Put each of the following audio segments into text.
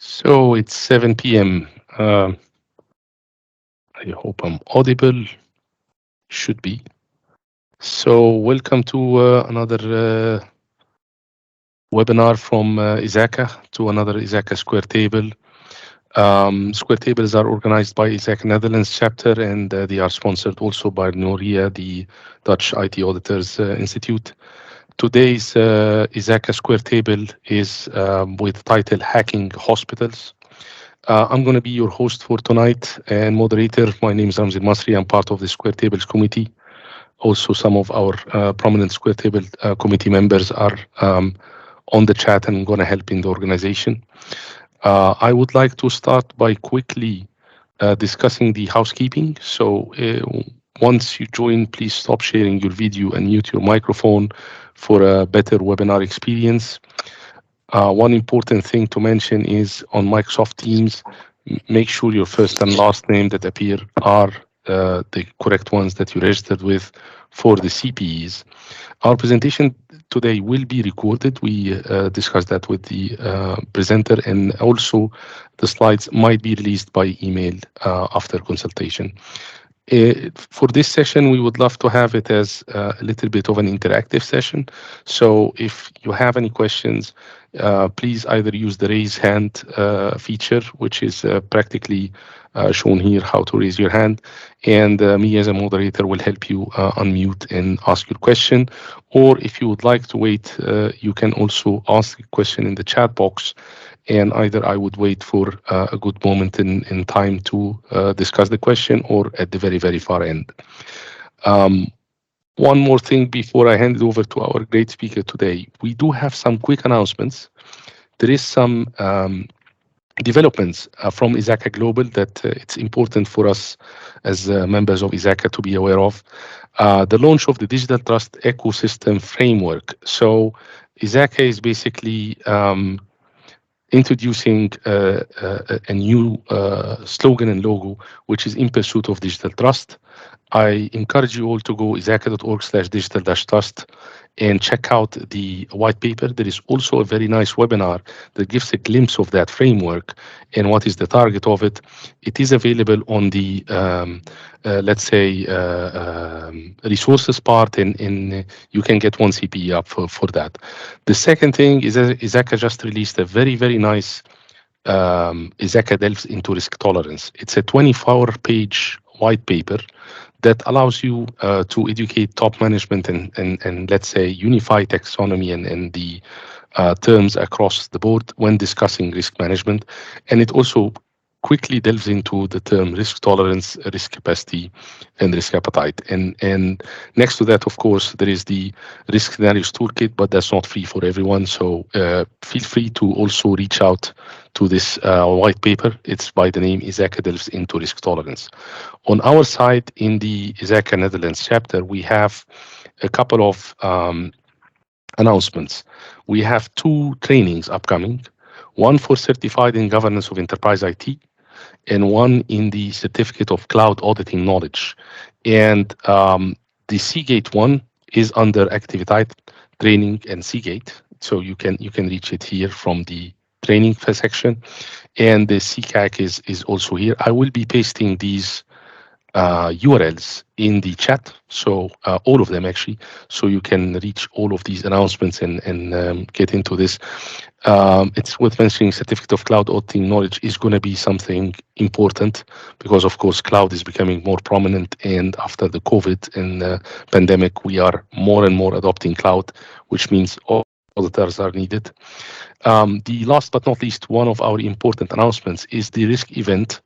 So it's 7 p.m. I hope I'm audible. Should be. So welcome to another webinar from ISACA to another ISACA Square Table. Square Tables are organized by ISACA Netherlands chapter, and they are sponsored also by Noria, the Dutch IT Auditors Institute. Today's ISACA Square Table is with title Hacking Hospitals. I'm going to be your host for tonight and moderator. My name is Ramzi Masri. I'm part of the Square Tables committee. Also, some of our prominent Square Table committee members are on the chat and going to help in the organization. I would like to start by quickly discussing the housekeeping. So once you join, please stop sharing your video and mute your microphone for a better webinar experience. One important thing to mention is on Microsoft Teams, make sure your first and last name that appear are the correct ones that you registered with for the CPEs. Our presentation today will be recorded. We discussed that with the presenter, and also the slides might be released by email after consultation. For this session, we would love to have it as a little bit of an interactive session. So if you have any questions, please either use the raise hand feature, which is practically shown here, how to raise your hand. And me as a moderator will help you unmute and ask your question. Or if you would like to wait, you can also ask a question in the chat box. And either I would wait for a good moment in time to discuss the question, or at the very, very far end. One more thing before I hand it over to our great speaker today. We do have some quick announcements. There is some developments from ISACA Global that it's important for us as members of ISACA to be aware of. The launch of the Digital Trust Ecosystem Framework. So ISACA is basically introducing a new slogan and logo, which is in pursuit of digital trust. I encourage you all to go isaca.org/digital-trust and check out the white paper. There is also a very nice webinar that gives a glimpse of that framework and what is the target of it. It is available on the, let's say, resources part, and you can get one CPE up for that. The second thing is ISACA just released a very, very nice ISACA delves into risk tolerance. It's a 24-page white paper that allows you to educate top management and let's say unify taxonomy and the terms across the board when discussing risk management. And it also quickly delves into the term risk tolerance, risk capacity, and risk appetite. And next to that, of course, there is the risk scenarios toolkit, but that's not free for everyone. So feel free to also reach out to this white paper. It's by the name ISACA Delves into Risk Tolerance. On our side, in the ISACA Netherlands chapter, we have a couple of announcements. We have 2 trainings upcoming, one for Certified in Governance of Enterprise IT, and one in the Certificate of Cloud Auditing Knowledge. And the Seagate one is under Activiteit Training and Seagate. So you can reach it here from the training section. And the CCAC is also here. I will be pasting these URLs in the chat, so all of them actually, so you can reach all of these announcements and get into this. It's worth mentioning Certificate of Cloud Auditing Knowledge is going to be something important because, of course, cloud is becoming more prominent, and after the COVID and pandemic, we are more and more adopting cloud, which means auditors are needed. The last but not least, one of our important announcements is the risk event.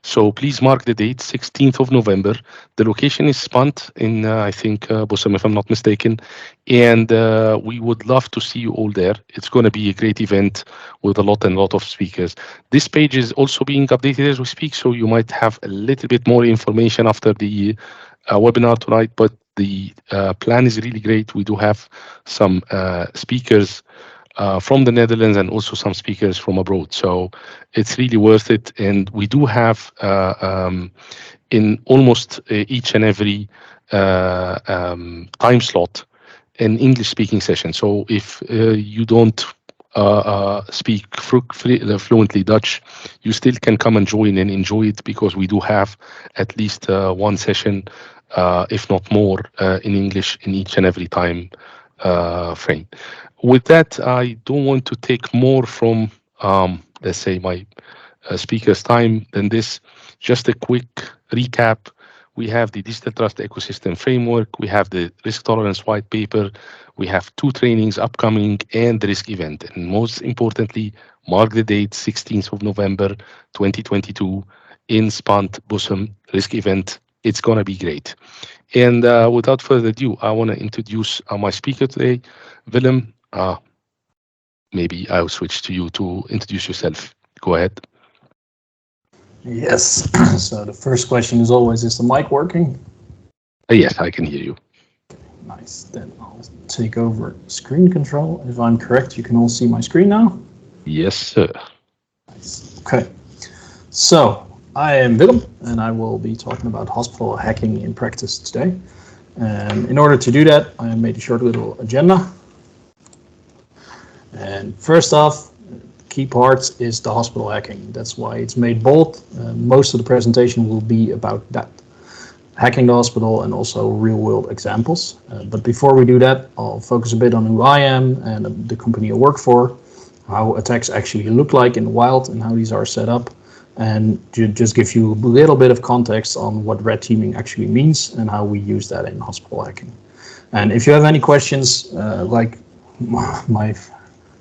So please mark the date, 16th of November. The location is Spant in, I think, Bussum, if I'm not mistaken. And we would love to see you all there. It's going to be a great event with a lot of speakers. This page is also being updated as we speak, so you might have a little bit more information after the webinar tonight, but the plan is really great. We do have some speakers from the Netherlands and also some speakers from abroad. So it's really worth it. And we do have in almost each and every time slot an English speaking session. So if you don't speak fluently Dutch, you still can come and join and enjoy it, because we do have at least one session, if not more, in English in each and every time frame. With that, I don't want to take more from, let's say, my speaker's time than this. Just a quick recap. We have the Digital Trust Ecosystem Framework, we have the Risk Tolerance White Paper, we have 2 trainings upcoming, and the risk event. And most importantly, mark the date, 16th of November 2022, in Spant Bussum risk event. It's going to be great. And without further ado, I want to introduce my speaker today, Willem. Maybe I'll switch to you to introduce yourself. Go ahead. Yes. So the first question is always, is the mic working? Yes, I can hear you. Nice. Then I'll take over screen control. If I'm correct, you can all see my screen now? Yes, sir. Nice. Okay. So I am Willem, and I will be talking about hospital hacking in practice today. And in order to do that, I made a short little agenda. And first off, key parts is the hospital hacking. That's why it's made bold. Most of the presentation will be about that. Hacking the hospital and also real world examples. But before we do that, I'll focus a bit on who I am and the company I work for, how attacks actually look like in the wild and how these are set up, and just give you a little bit of context on what red teaming actually means and how we use that in hospital hacking. And if you have any questions, like my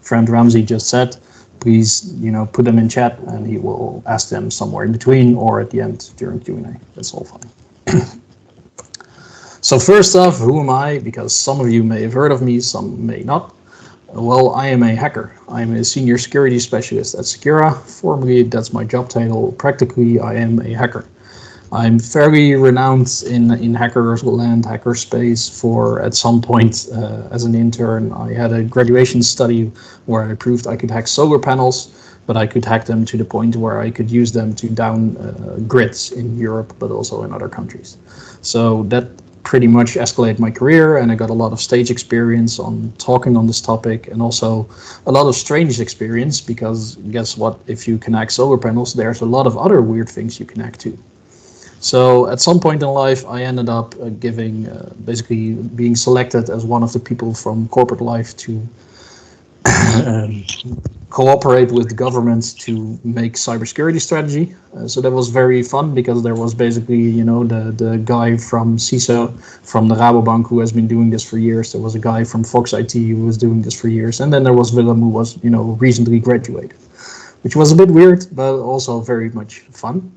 friend Ramsey just said, please, put them in chat and he will ask them somewhere in between or at the end during Q&A. That's all fine. So first off, who am I? Because some of you may have heard of me, some may not. Well, I am a hacker. I'm a senior security specialist at Secura. Formally, that's my job title. Practically, I am a hacker. I'm fairly renowned in hackers land, hacker space for, at some point as an intern, I had a graduation study where I proved I could hack solar panels, but I could hack them to the point where I could use them to down grids in Europe, but also in other countries. So that pretty much escalated my career, and I got a lot of stage experience on talking on this topic, and also a lot of strange experience, because guess what, if you can hack solar panels, there's a lot of other weird things you can hack too. So at some point in life, I ended up basically being selected as one of the people from corporate life to cooperate with the government to make cybersecurity strategy. So that was very fun, because there was basically, the guy from CISO from the Rabobank who has been doing this for years. There was a guy from Fox IT who was doing this for years. And then there was Willem, who was, recently graduated, which was a bit weird, but also very much fun.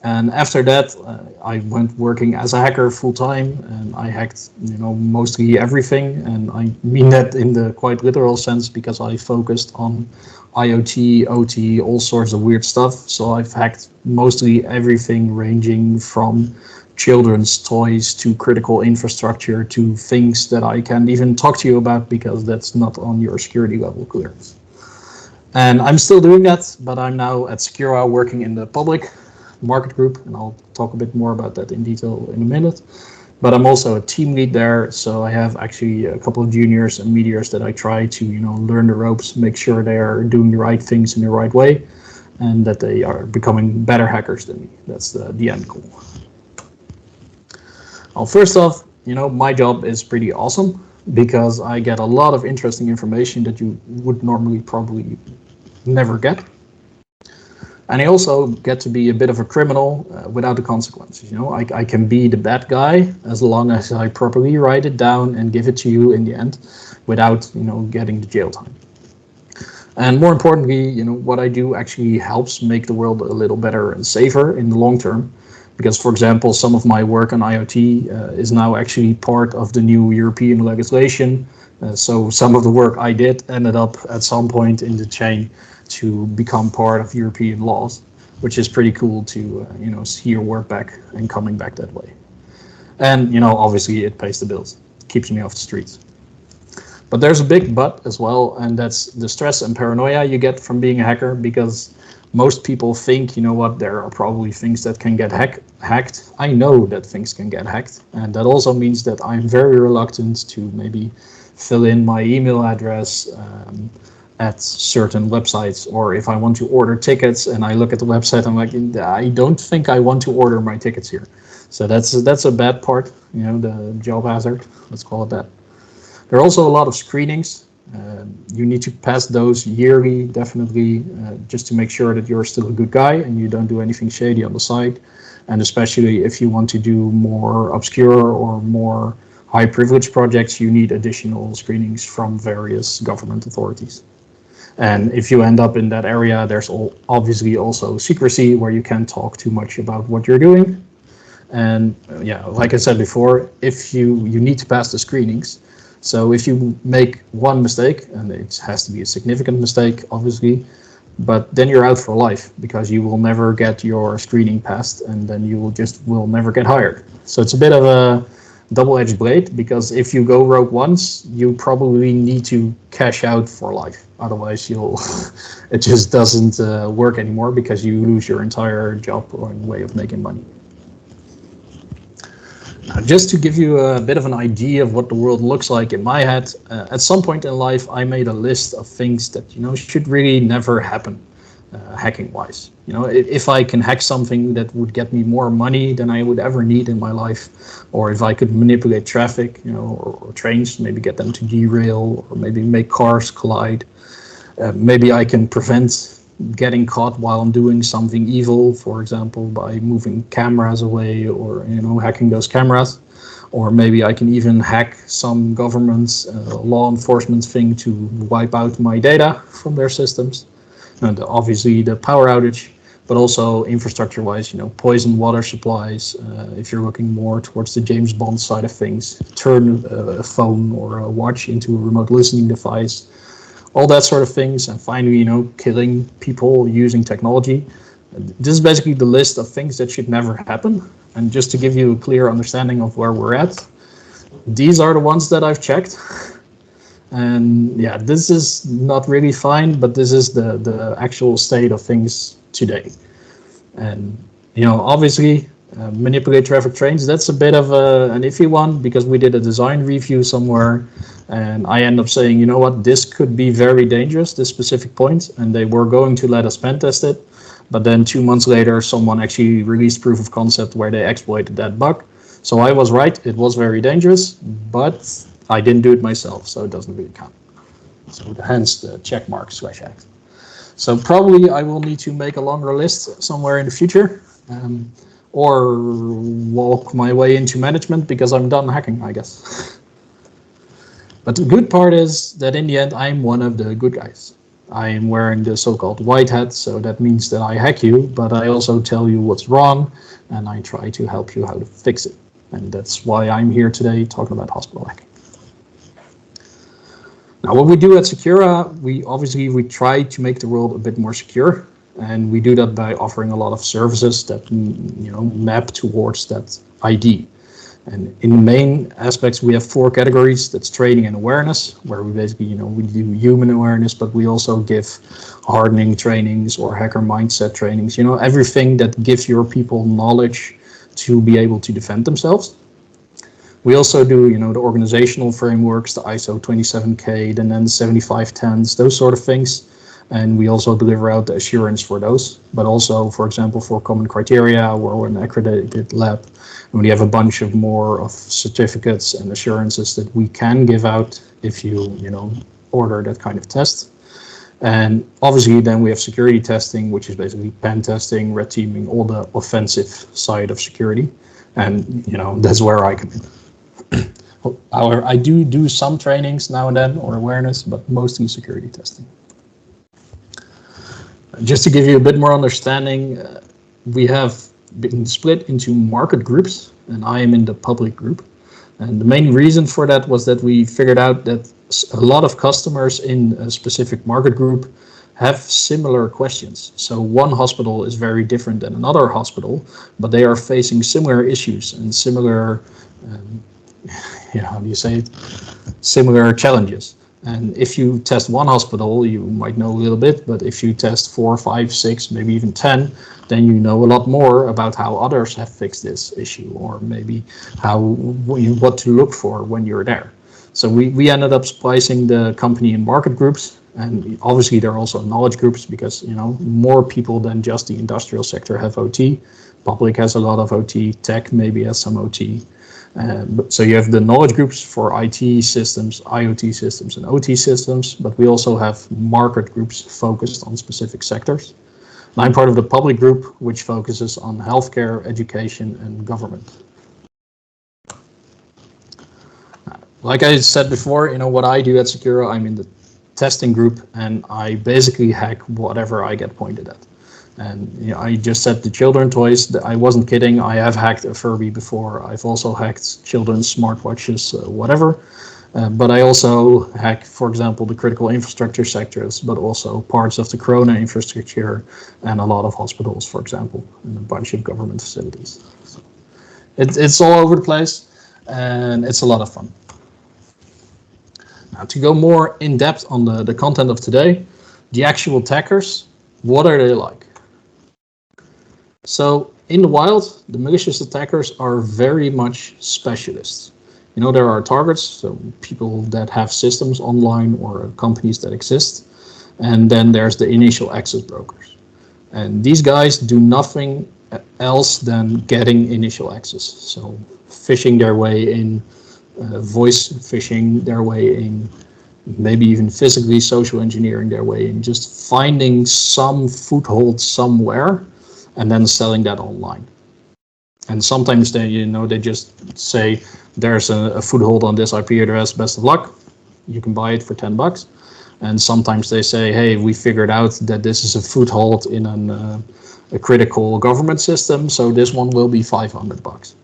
And after that, I went working as a hacker full time, and I hacked, mostly everything. And I mean that in the quite literal sense, because I focused on IoT, OT, all sorts of weird stuff. So I've hacked mostly everything, ranging from children's toys to critical infrastructure to things that I can't even talk to you about because that's not on your security level clearance. And I'm still doing that, but I'm now at Secura working in the public market group, and I'll talk a bit more about that in detail in a minute. But I'm also a team lead there, so I have actually a couple of juniors and meteors that I try to, learn the ropes, make sure they are doing the right things in the right way, and that they are becoming better hackers than me. That's the end goal. Well, first off, my job is pretty awesome, because I get a lot of interesting information that you would normally probably never get. And I also get to be a bit of a criminal without the consequences. I can be the bad guy as long as I properly write it down and give it to you in the end, without getting the jail time. And more importantly, what I do actually helps make the world a little better and safer in the long term. Because, for example, some of my work on IoT is now actually part of the new European legislation. So some of the work I did ended up at some point in the chain to become part of European laws, which is pretty cool to see your work back and coming back that way. And obviously it pays the bills, keeps me off the streets. But there's a big but as well, and that's the stress and paranoia you get from being a hacker, because most people think, there are probably things that can get hacked. I know that things can get hacked, and that also means that I'm very reluctant to maybe fill in my email address, at certain websites, or if I want to order tickets and I look at the website, I'm like, I don't think I want to order my tickets here. So that's a bad part, the job hazard, let's call it that. There are also a lot of screenings. You need to pass those yearly, definitely, just to make sure that you're still a good guy and you don't do anything shady on the side. And especially if you want to do more obscure or more high privilege projects, you need additional screenings from various government authorities. And if you end up in that area, there's obviously also secrecy, where you can't talk too much about what you're doing. And yeah, like I said before, if you need to pass the screenings. So if you make one mistake, and it has to be a significant mistake, obviously, but then you're out for life, because you will never get your screening passed, and then you will never get hired. So it's a bit of a double-edged blade, because if you go rogue once, you probably need to cash out for life. Otherwise, it just doesn't work anymore, because you lose your entire job or way of making money. Now, just to give you a bit of an idea of what the world looks like in my head, at some point in life, I made a list of things that should really never happen, hacking-wise. If I can hack something that would get me more money than I would ever need in my life, or if I could manipulate traffic, or trains, maybe get them to derail, or maybe make cars collide. Maybe I can prevent getting caught while I'm doing something evil, for example, by moving cameras away, or hacking those cameras. Or maybe I can even hack some government's law enforcement thing to wipe out my data from their systems. And obviously the power outage, but also infrastructure-wise, poison water supplies. If you're looking more towards the James Bond side of things, turn a phone or a watch into a remote listening device. All that sort of things, and finally, killing people using technology. This is basically the list of things that should never happen. And just to give you a clear understanding of where we're at, these are the ones that I've checked. And yeah, this is not really fine, but this is the actual state of things today. And obviously, manipulate traffic trains, that's a bit of an iffy one, because we did a design review somewhere, and I end up saying, this could be very dangerous, this specific point, and they were going to let us pen test it, but then 2 months later, someone actually released proof of concept where they exploited that bug. So I was right, it was very dangerous, but I didn't do it myself, so it doesn't really count. So hence the checkmark /X. So probably I will need to make a longer list somewhere in the future. Or walk my way into management, because I'm done hacking, I guess. But the good part is that in the end, I'm one of the good guys. I am wearing the so-called white hat, so that means that I hack you, but I also tell you what's wrong, and I try to help you how to fix it. And that's why I'm here today talking about hospital hacking. Now, what we do at Secura, we try to make the world a bit more secure. And we do that by offering a lot of services that map towards that ID. And in the main aspects, we have 4 categories. That's training and awareness, where we basically we do human awareness, but we also give hardening trainings or hacker mindset trainings. Everything that gives your people knowledge to be able to defend themselves. We also do the organizational frameworks, the ISO 27K, the NEN 7510s, those sort of things. And we also deliver out the assurance for those, but also, for example, for common criteria, we're an accredited lab, and we have a bunch of more of certificates and assurances that we can give out if you order that kind of test. And obviously then we have security testing, which is basically pen testing, red teaming, all the offensive side of security. And that's where I come in. However, I do some trainings now and then, or awareness, but mostly security testing. Just to give you a bit more understanding, we have been split into market groups, and I am in the public group. And the main reason for that was that we figured out that a lot of customers in a specific market group have similar questions. So one hospital is very different than another hospital, but they are facing similar issues and similar, similar challenges. And if you test one hospital, you might know a little bit, but if you test 4, 5, 6, maybe even 10, then you know a lot more about how others have fixed this issue, or maybe what to look for when you're there. So we ended up splicing the company in market groups, And obviously there are also knowledge groups because, more people than just the industrial sector have OT. Public has a lot of OT, tech maybe has some OT. So you have the knowledge groups for IT systems, IoT systems, and OT systems, but we also have market groups focused on specific sectors. And I'm part of the public group, which focuses on healthcare, education, and government. Like I said before, what I do at Secura, I'm in the testing group, and I basically hack whatever I get pointed at. And I just said the children toys, I wasn't kidding. I have hacked a Furby before. I've also hacked children's smartwatches, whatever. But I also hack, for example, the critical infrastructure sectors, but also parts of the Corona infrastructure and a lot of hospitals, for example, and a bunch of government facilities. So it's all over the place, and it's a lot of fun. Now, to go more in depth on the content of today, the actual attackers, what are they like? So in the wild, the malicious attackers are very much specialists. There are targets, so people that have systems online or companies that exist. And then there's the initial access brokers. And these guys do nothing else than getting initial access. So phishing their way in, voice phishing their way in, maybe even physically social engineering their way in, just finding some foothold somewhere and then selling that online. And sometimes they just say, there's a foothold on this IP address, best of luck. You can buy it for $10. And sometimes they say, hey, we figured out that this is a foothold in a critical government system, so this one will be $500.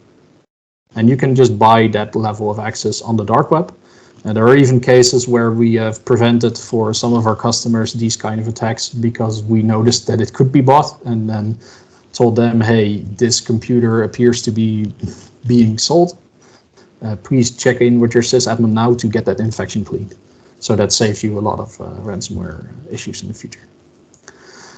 And you can just buy that level of access on the dark web. And there are even cases where we have prevented for some of our customers these kind of attacks because we noticed that it could be bought and then told them, hey, this computer appears to be being sold. Please check in with your sysadmin now to get that infection cleaned. So that saves you a lot of ransomware issues in the future.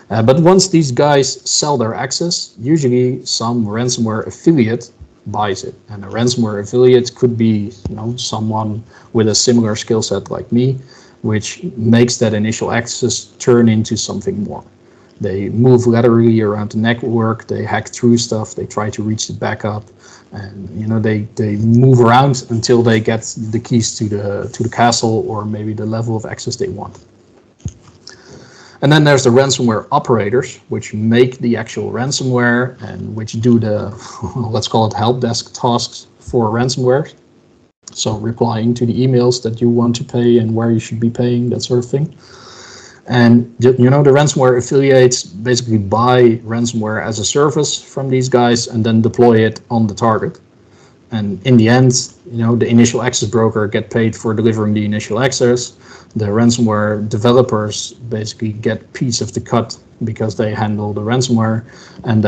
But once these guys sell their access, usually some ransomware affiliate buys it. And a ransomware affiliate could be someone with a similar skill set like me, which makes that initial access turn into something more. They move laterally around the network, they hack through stuff, they try to reach the backup, and they move around until they get the keys to the castle or maybe the level of access they want. And then there's the ransomware operators, which make the actual ransomware and which do the, let's call it help desk tasks for ransomware. So replying to the emails that you want to pay and where you should be paying, that sort of thing. And the ransomware affiliates basically buy ransomware as a service from these guys and then deploy it on the target. And in the end, the initial access broker get paid for delivering the initial access. The ransomware developers basically get a piece of the cut because they handle the ransomware, and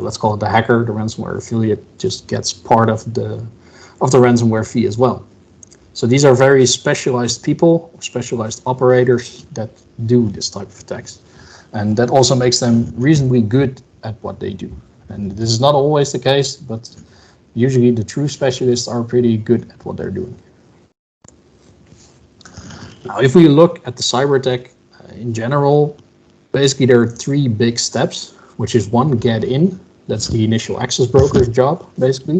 let's call it the hacker, the ransomware affiliate, just gets part of the ransomware fee as well. So these are very specialized people, specialized operators that do this type of attacks. And that also makes them reasonably good at what they do. And this is not always the case, but usually the true specialists are pretty good at what they're doing. Now, if we look at the cyber attack in general, basically there are three big steps, which is one, get in. That's the initial access broker's job, basically.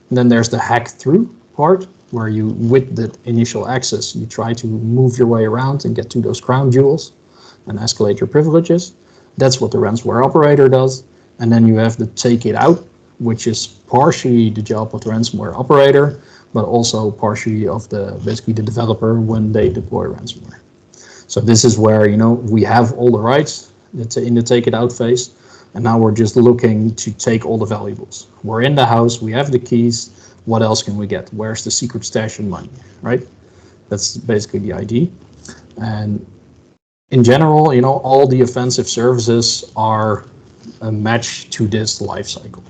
And then there's the hack through part, where you, with the initial access, you try to move your way around and get to those crown jewels and escalate your privileges. That's what the ransomware operator does. And then you have the take it out, which is partially the job of the ransomware operator, but also partially of basically the developer when they deploy ransomware. So this is where, we have all the rights in the take it out phase. And now we're just looking to take all the valuables. We're in the house, we have the keys. What else can we get? Where's the secret stash and money, right? That's basically the idea. And in general, all the offensive services are a match to this life cycle.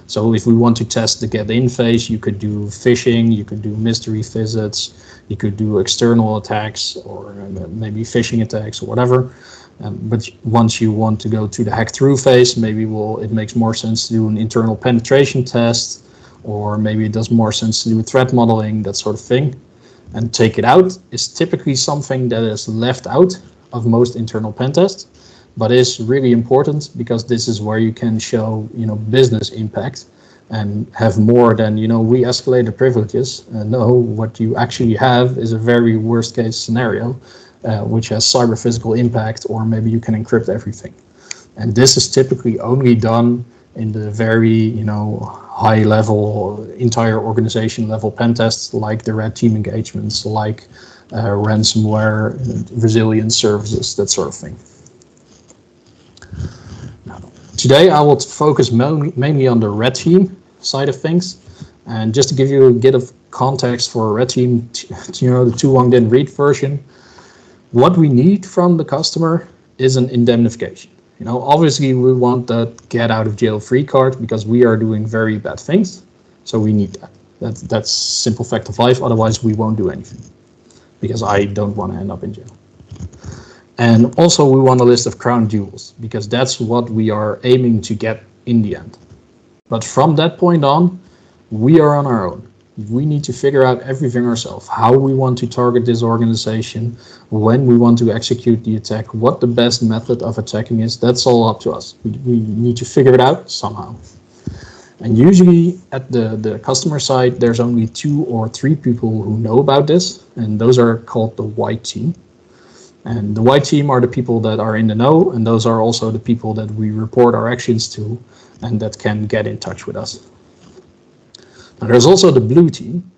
So if we want to test the get in phase, you could do phishing, you could do mystery visits, you could do external attacks or maybe phishing attacks or whatever. But once you want to go to the hack through phase, maybe it makes more sense to do an internal penetration test, or maybe it does more sense to do threat modeling, that sort of thing. And take it out is typically something that is left out of most internal pen tests, but is really important because this is where you can show, business impact and have more than, we escalate the privileges. No, what you actually have is a very worst case scenario, which has cyber physical impact, or maybe you can encrypt everything. And this is typically only done in the very, high level, entire organization level pen tests, like the red team engagements, like ransomware, resilience services, that sort of thing. Today, I will focus mainly on the red team side of things. And just to give you a bit of context for red team, the too long didn't read version, what we need from the customer is an indemnification. Obviously we want that get out of jail free card because we are doing very bad things. So we need that. That's simple fact of life. Otherwise we won't do anything because I don't want to end up in jail. And also we want a list of crown jewels because that's what we are aiming to get in the end. But from that point on, we are on our own. We need to figure out everything ourselves, how we want to target this organization, when we want to execute the attack, what the best method of attacking is. That's all up to us. We need to figure it out somehow. And usually at the customer side, there's only 2 or 3 people who know about this, and those are called the white team. And the white team are the people that are in the know, and those are also the people that we report our actions to and that can get in touch with us. Now there's also the blue team,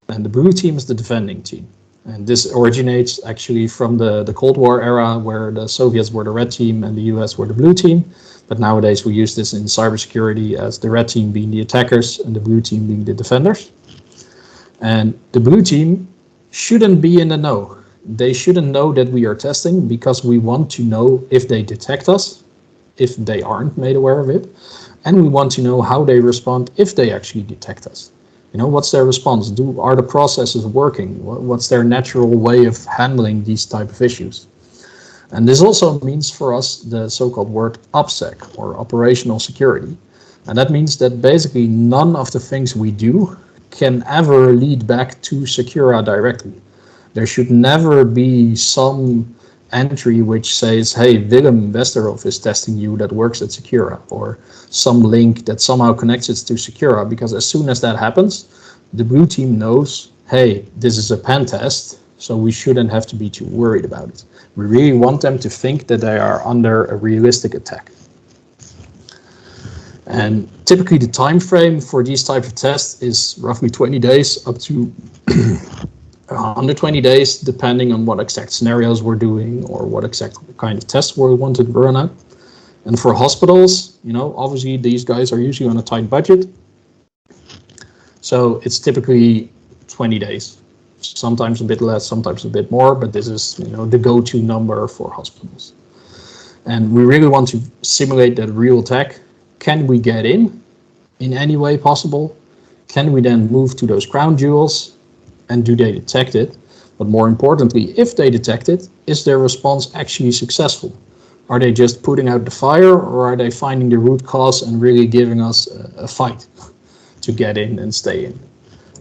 and the blue team is the defending team. And this originates actually from the Cold War era, where the Soviets were the red team and the US were the blue team. But nowadays we use this in cybersecurity as the red team being the attackers and the blue team being the defenders. And the blue team shouldn't be in the know. They shouldn't know that we are testing because we want to know if they detect us, if they aren't made aware of it. And we want to know how they respond if they actually detect us. What's their response? Are the processes working? What's their natural way of handling these type of issues? And this also means for us the so-called word OPSEC, or operational security. And that means that basically none of the things we do can ever lead back to Secura directly. There should never be some entry which says, hey, Willem Westerhof is testing you that works at Secura, or some link that somehow connects it to Secura, because as soon as that happens, the blue team knows, hey, this is a pen test, so we shouldn't have to be too worried about it. We really want them to think that they are under a realistic attack. And typically the time frame for these type of tests is roughly 20 days up to 120 days, depending on what exact scenarios we're doing or what exact kind of tests we want to run out. And for hospitals, obviously these guys are usually on a tight budget. So it's typically 20 days, sometimes a bit less, sometimes a bit more, but this is, the go-to number for hospitals. And we really want to simulate that real attack. Can we get in any way possible? Can we then move to those crown jewels? And do they detect it? But more importantly, if they detect it, is their response actually successful? Are they just putting out the fire, or are they finding the root cause and really giving us a fight to get in and stay in?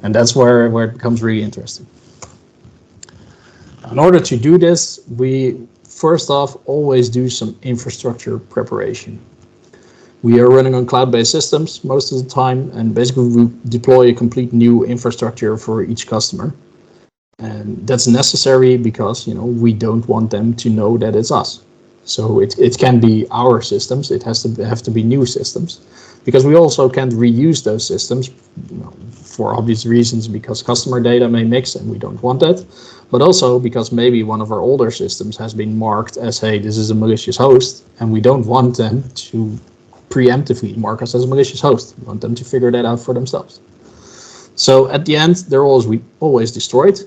And that's where it becomes really interesting. In order to do this, we first off always do some infrastructure preparation. We are running on cloud-based systems most of the time, and basically we deploy a complete new infrastructure for each customer. And that's necessary because, we don't want them to know that it's us. So it can be our systems, it have to be new systems, because we also can't reuse those systems for obvious reasons, because customer data may mix and we don't want that, but also because maybe one of our older systems has been marked as, hey, this is a malicious host, and we don't want them to preemptively mark us as a malicious host. We want them to figure that out for themselves. So at the end, they're always destroyed.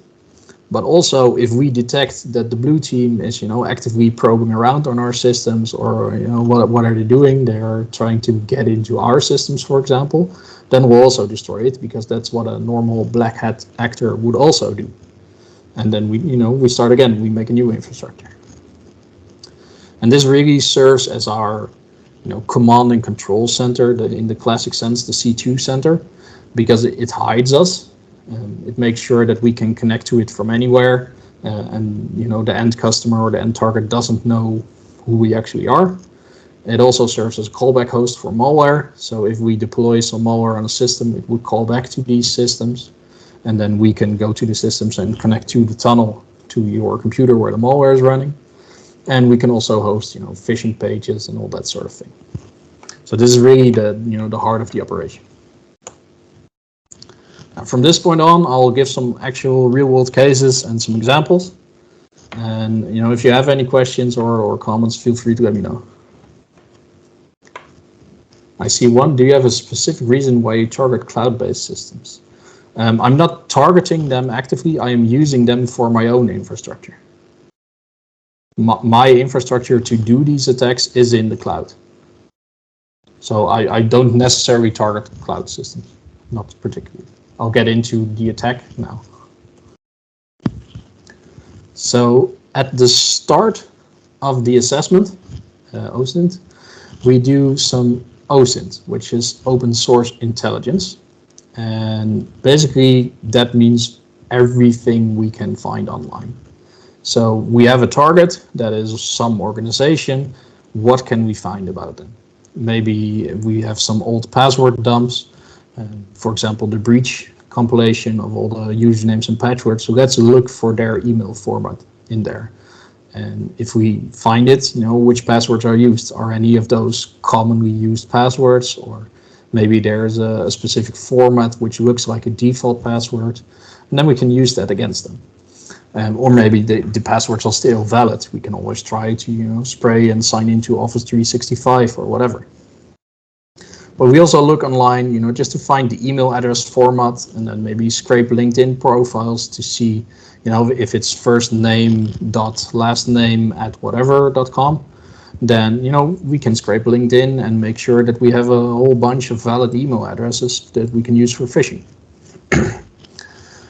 But also, if we detect that the blue team is, actively probing around on our systems, or what are they doing? They are trying to get into our systems, for example. Then we'll also destroy it, because that's what a normal black hat actor would also do. And then we start again. We make a new infrastructure. And this really serves as our command and control center, in the classic sense, the C2 center, because it hides us. It makes sure that we can connect to it from anywhere, and the end customer or the end target doesn't know who we actually are. It also serves as a callback host for malware. So if we deploy some malware on a system, it would call back to these systems, and then we can go to the systems and connect to the tunnel to your computer where the malware is running. And we can also host, phishing pages and all that sort of thing. So this is really the heart of the operation. Now, from this point on, I'll give some actual real-world cases and some examples. And if you have any questions or comments, feel free to let me know. I see one. Do you have a specific reason why you target cloud-based systems? I'm not targeting them actively. I am using them for my own infrastructure. My infrastructure to do these attacks is in the cloud. So I don't necessarily target cloud systems, not particularly. I'll get into the attack now. So at the start of the assessment, OSINT, we do some OSINT, which is open source intelligence. And basically that means everything we can find online. So we have a target that is some organization. What can we find about them? Maybe we have some old password dumps. For example, the breach compilation of all the usernames and passwords. So let's look for their email format in there. And if we find it, which passwords are used. Are any of those commonly used passwords? Or maybe there's a specific format which looks like a default password. And then we can use that against them. Or maybe the passwords are still valid. We can always try to spray and sign into Office 365 or whatever. But we also look online, just to find the email address format, and then maybe scrape LinkedIn profiles to see, if it's first name dot last name at whatever.com. Then we can scrape LinkedIn and make sure that we have a whole bunch of valid email addresses that we can use for phishing.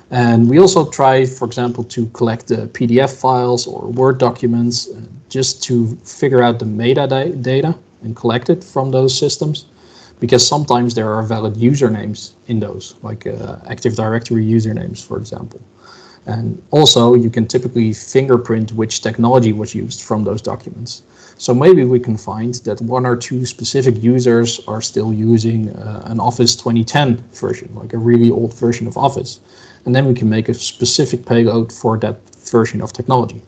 And we also try, for example, to collect the PDF files or Word documents just to figure out the metadata and collect it from those systems, because sometimes there are valid usernames in those, like Active Directory usernames, for example. And also you can typically fingerprint which technology was used from those documents. So maybe we can find that one or two specific users are still using an Office 2010 version, like a really old version of Office. And then we can make a specific payload for that version of technology.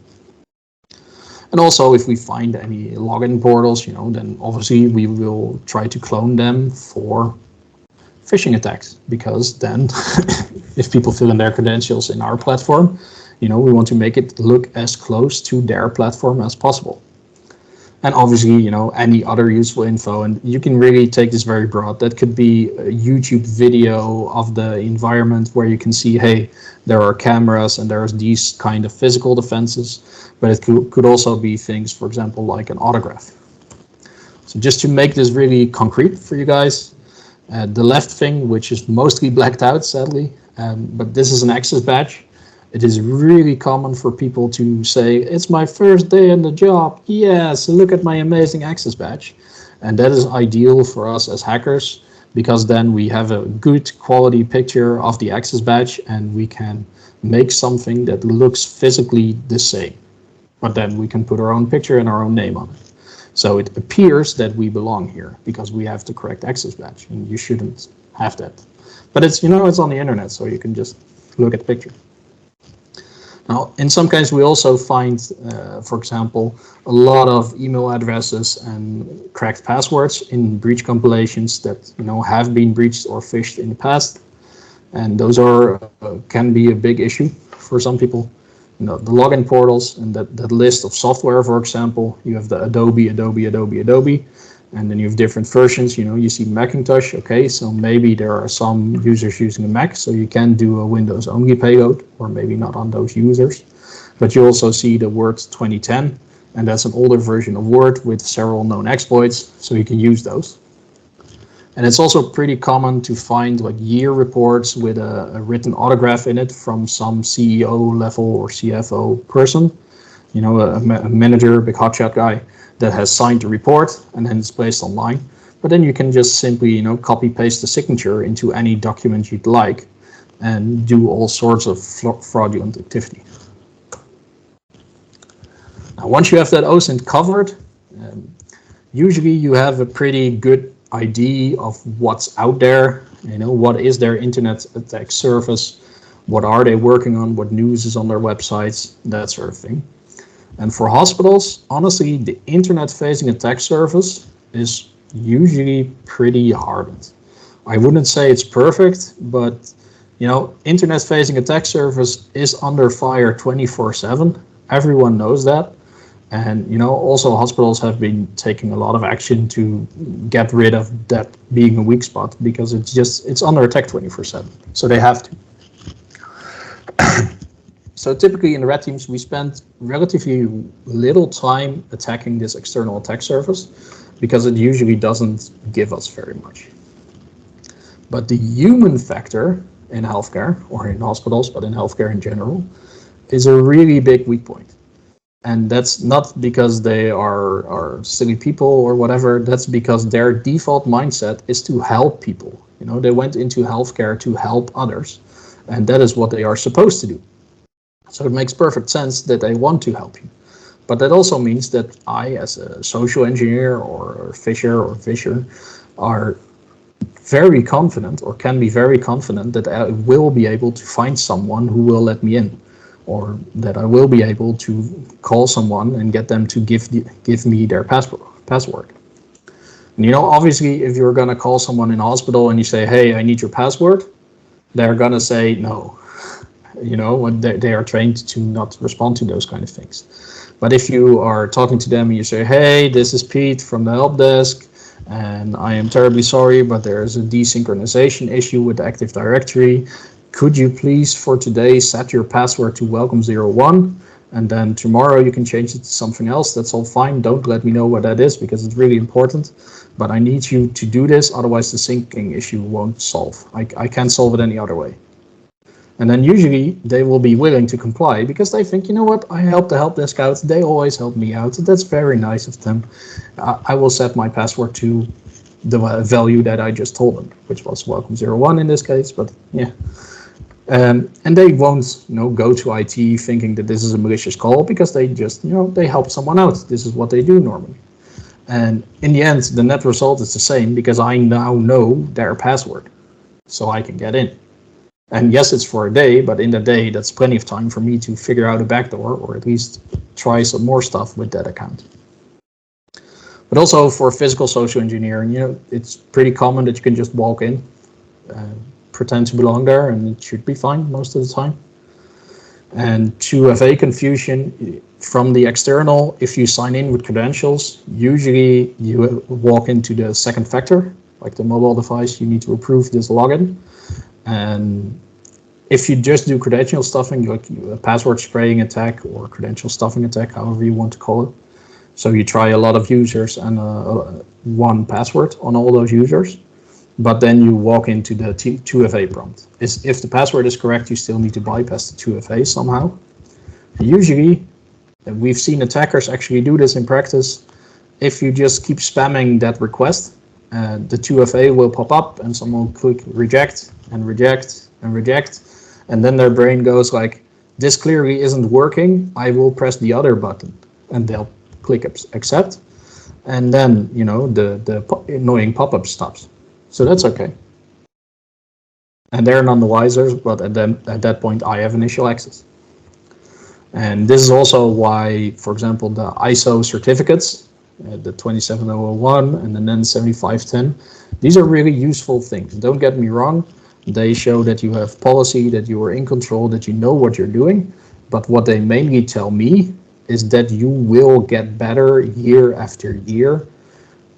And also if we find any login portals, then obviously we will try to clone them for phishing attacks, because then if people fill in their credentials in our platform, we want to make it look as close to their platform as possible. And obviously, any other useful info, and you can really take this very broad. That could be a YouTube video of the environment where you can see, hey, there are cameras and there's these kind of physical defenses, but it could also be things, for example, like an autograph. So just to make this really concrete for you guys, the left thing, which is mostly blacked out, sadly, but this is an access badge. It is really common for people to say, it's my first day on the job. Yes, look at my amazing access badge. And that is ideal for us as hackers, because then we have a good quality picture of the access badge and we can make something that looks physically the same. But then we can put our own picture and our own name on it. So it appears that we belong here because we have the correct access badge, and you shouldn't have that. But it's, it's on the internet, so you can just look at the picture. Now, in some cases, we also find, for example, a lot of email addresses and cracked passwords in breach compilations that have been breached or phished in the past, and those are can be a big issue for some people. The login portals and that list of software, for example, you have the Adobe, and then you have different versions. You see Macintosh. Okay, so maybe there are some users using a Mac, so you can do a Windows only payload, or maybe not on those users. But you also see the Word 2010, and that's an older version of Word with several known exploits, so you can use those. And it's also pretty common to find like year reports with a written autograph in it from some CEO level or CFO person, a manager, big hotshot guy that has signed the report, and then it's placed online. But then you can just simply, copy paste the signature into any document you'd like. and do all sorts of fraudulent activity. Now, once you have that OSINT covered, usually you have a pretty good idea of what's out there. You know, what is their internet attack surface? What are they working on? What news is on their websites? That sort of thing. And for hospitals, honestly, the internet-facing attack surface is usually pretty hardened. I wouldn't say it's perfect, but you know, internet-facing attack surface is under fire 24/7. Everyone knows that. And you know, also hospitals have been taking a lot of action to get rid of that being a weak spot, because it's under attack 24/7. So they have to. So typically in the red teams, we spend relatively little time attacking this external attack surface, because it usually doesn't give us very much. But the human factor in healthcare, or in hospitals, but in healthcare in general, is a really big weak point. And that's not because they are silly people or whatever. That's because their default mindset is to help people. You know, they went into healthcare to help others, and that is what they are supposed to do. So it makes perfect sense that they want to help you. But that also means that I, as a social engineer or Fisher, are very confident, or can be very confident, that I will be able to find someone who will let me in, or that I will be able to call someone and get them to give me their password. And you know, obviously, if you're gonna call someone in a hospital and you say, "Hey, I need your password," they're gonna say no. You know, when they are trained to not respond to those kind of things. But if you are talking to them and you say, "Hey, this is Pete from the help desk, and I am terribly sorry, but there is a desynchronization issue with the Active Directory. Could you please for today set your password to welcome01, and then tomorrow you can change it to something else. That's all fine. Don't let me know what that is, because it's really important. But I need you to do this, otherwise the syncing issue won't solve. I can't solve it any other way." And then usually they will be willing to comply, because they think, you know what, I help the help desk out. They always help me out. That's very nice of them. I will set my password to the value that I just told them, which was welcome01 in this case, but yeah. And they won't, you know, go to IT thinking that this is a malicious call, because they just, you know, they help someone out. This is what they do normally. And in the end, the net result is the same, because I now know their password, so I can get in. And yes, it's for a day, but in the day, that's plenty of time for me to figure out a backdoor, or at least try some more stuff with that account. But also for physical social engineering, you know, it's pretty common that you can just walk in, pretend to belong there, and it should be fine most of the time. And 2FA confusion from the external, if you sign in with credentials, usually you walk into the second factor, like the mobile device, you need to approve this login. And if you just do credential stuffing, like a password spraying attack or credential stuffing attack, however you want to call it. So you try a lot of users and one password on all those users, but then you walk into the 2FA prompt. If the password is correct, you still need to bypass the 2FA somehow. Usually, we've seen attackers actually do this in practice. If you just keep spamming that request, the 2FA will pop up and someone will click reject and reject and reject, and then their brain goes like, this clearly isn't working, I will press the other button, and they'll click accept, and then, you know, the annoying pop-up stops. So that's okay. And they're none the wiser, but at that point I have initial access. And this is also why, for example, the ISO certificates, the 27001 and the NEN 7510, these are really useful things. Don't get me wrong, they show that you have policy, that you are in control, that you know what you're doing. But what they mainly tell me is that you will get better year after year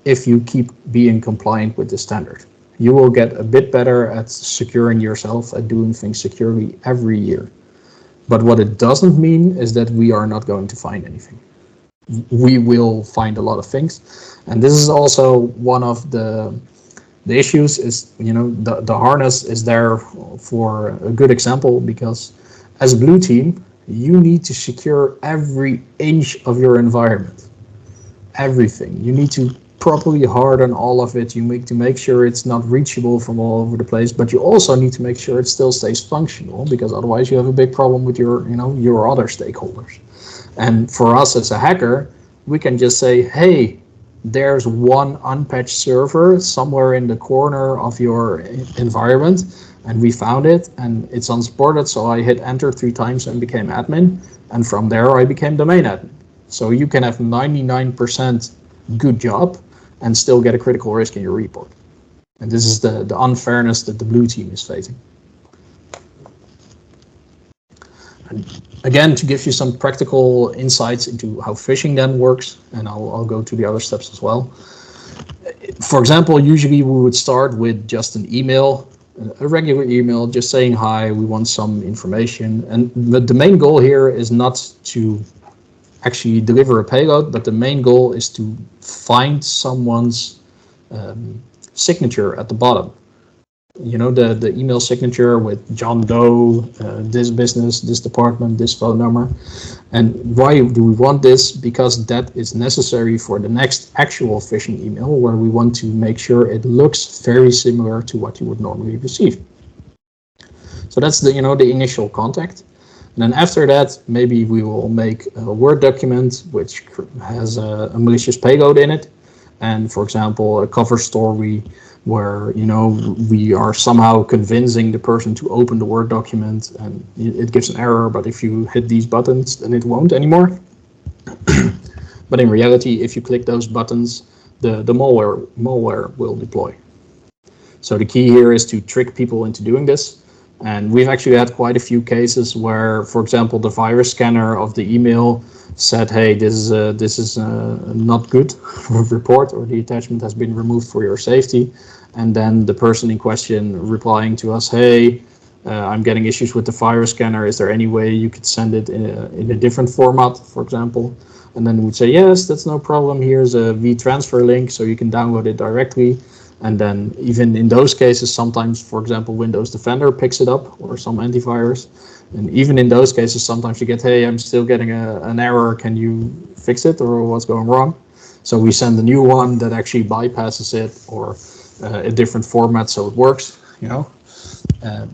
if you keep being compliant with the standard. You will get a bit better at securing yourself, at doing things securely every year. But what it doesn't mean is that we are not going to find anything. We will find a lot of things. And this is also one of the issues is, you know, the harness is there for a good example, because as a blue team, you need to secure every inch of your environment. Everything. You need to properly harden all of it. You need to make sure it's not reachable from all over the place, but you also need to make sure it still stays functional, because otherwise you have a big problem with your other stakeholders. And for us as a hacker, we can just say, hey, there's one unpatched server somewhere in the corner of your environment, and we found it, and it's unsupported, so I hit enter 3 times and became admin, and from there I became domain admin. So you can have 99% good job and still get a critical risk in your report. And this is the unfairness that the blue team is facing. And again, to give you some practical insights into how phishing then works, and I'll go to the other steps as well. For example, usually we would start with just an email, a regular email, just saying, hi, we want some information. And the main goal here is not to actually deliver a payload, but the main goal is to find someone's signature at the bottom. You know, the email signature with John Doe, this business, this department, this phone number. And why do we want this? Because that is necessary for the next actual phishing email, where we want to make sure it looks very similar to what you would normally receive. So that's the initial contact. And then after that, maybe we will make a Word document which has a malicious payload in it. And for example, a cover story where, we are somehow convincing the person to open the Word document, and it gives an error, but if you hit these buttons, then it won't anymore. But in reality, if you click those buttons, the malware will deploy. So the key here is to trick people into doing this. And we've actually had quite a few cases where, for example, the virus scanner of the email said, hey, this is not good report, or the attachment has been removed for your safety. And then the person in question replying to us, hey, I'm getting issues with the virus scanner. Is there any way you could send it in a different format, for example? And then we'd say, yes, that's no problem. Here's a vTransfer link, so you can download it directly. And then even in those cases, sometimes, for example, Windows Defender picks it up, or some antivirus. And even in those cases, sometimes you get, hey, I'm still getting an error. Can you fix it, or what's going wrong? So we send a new one that actually bypasses it, or a different format, so it works,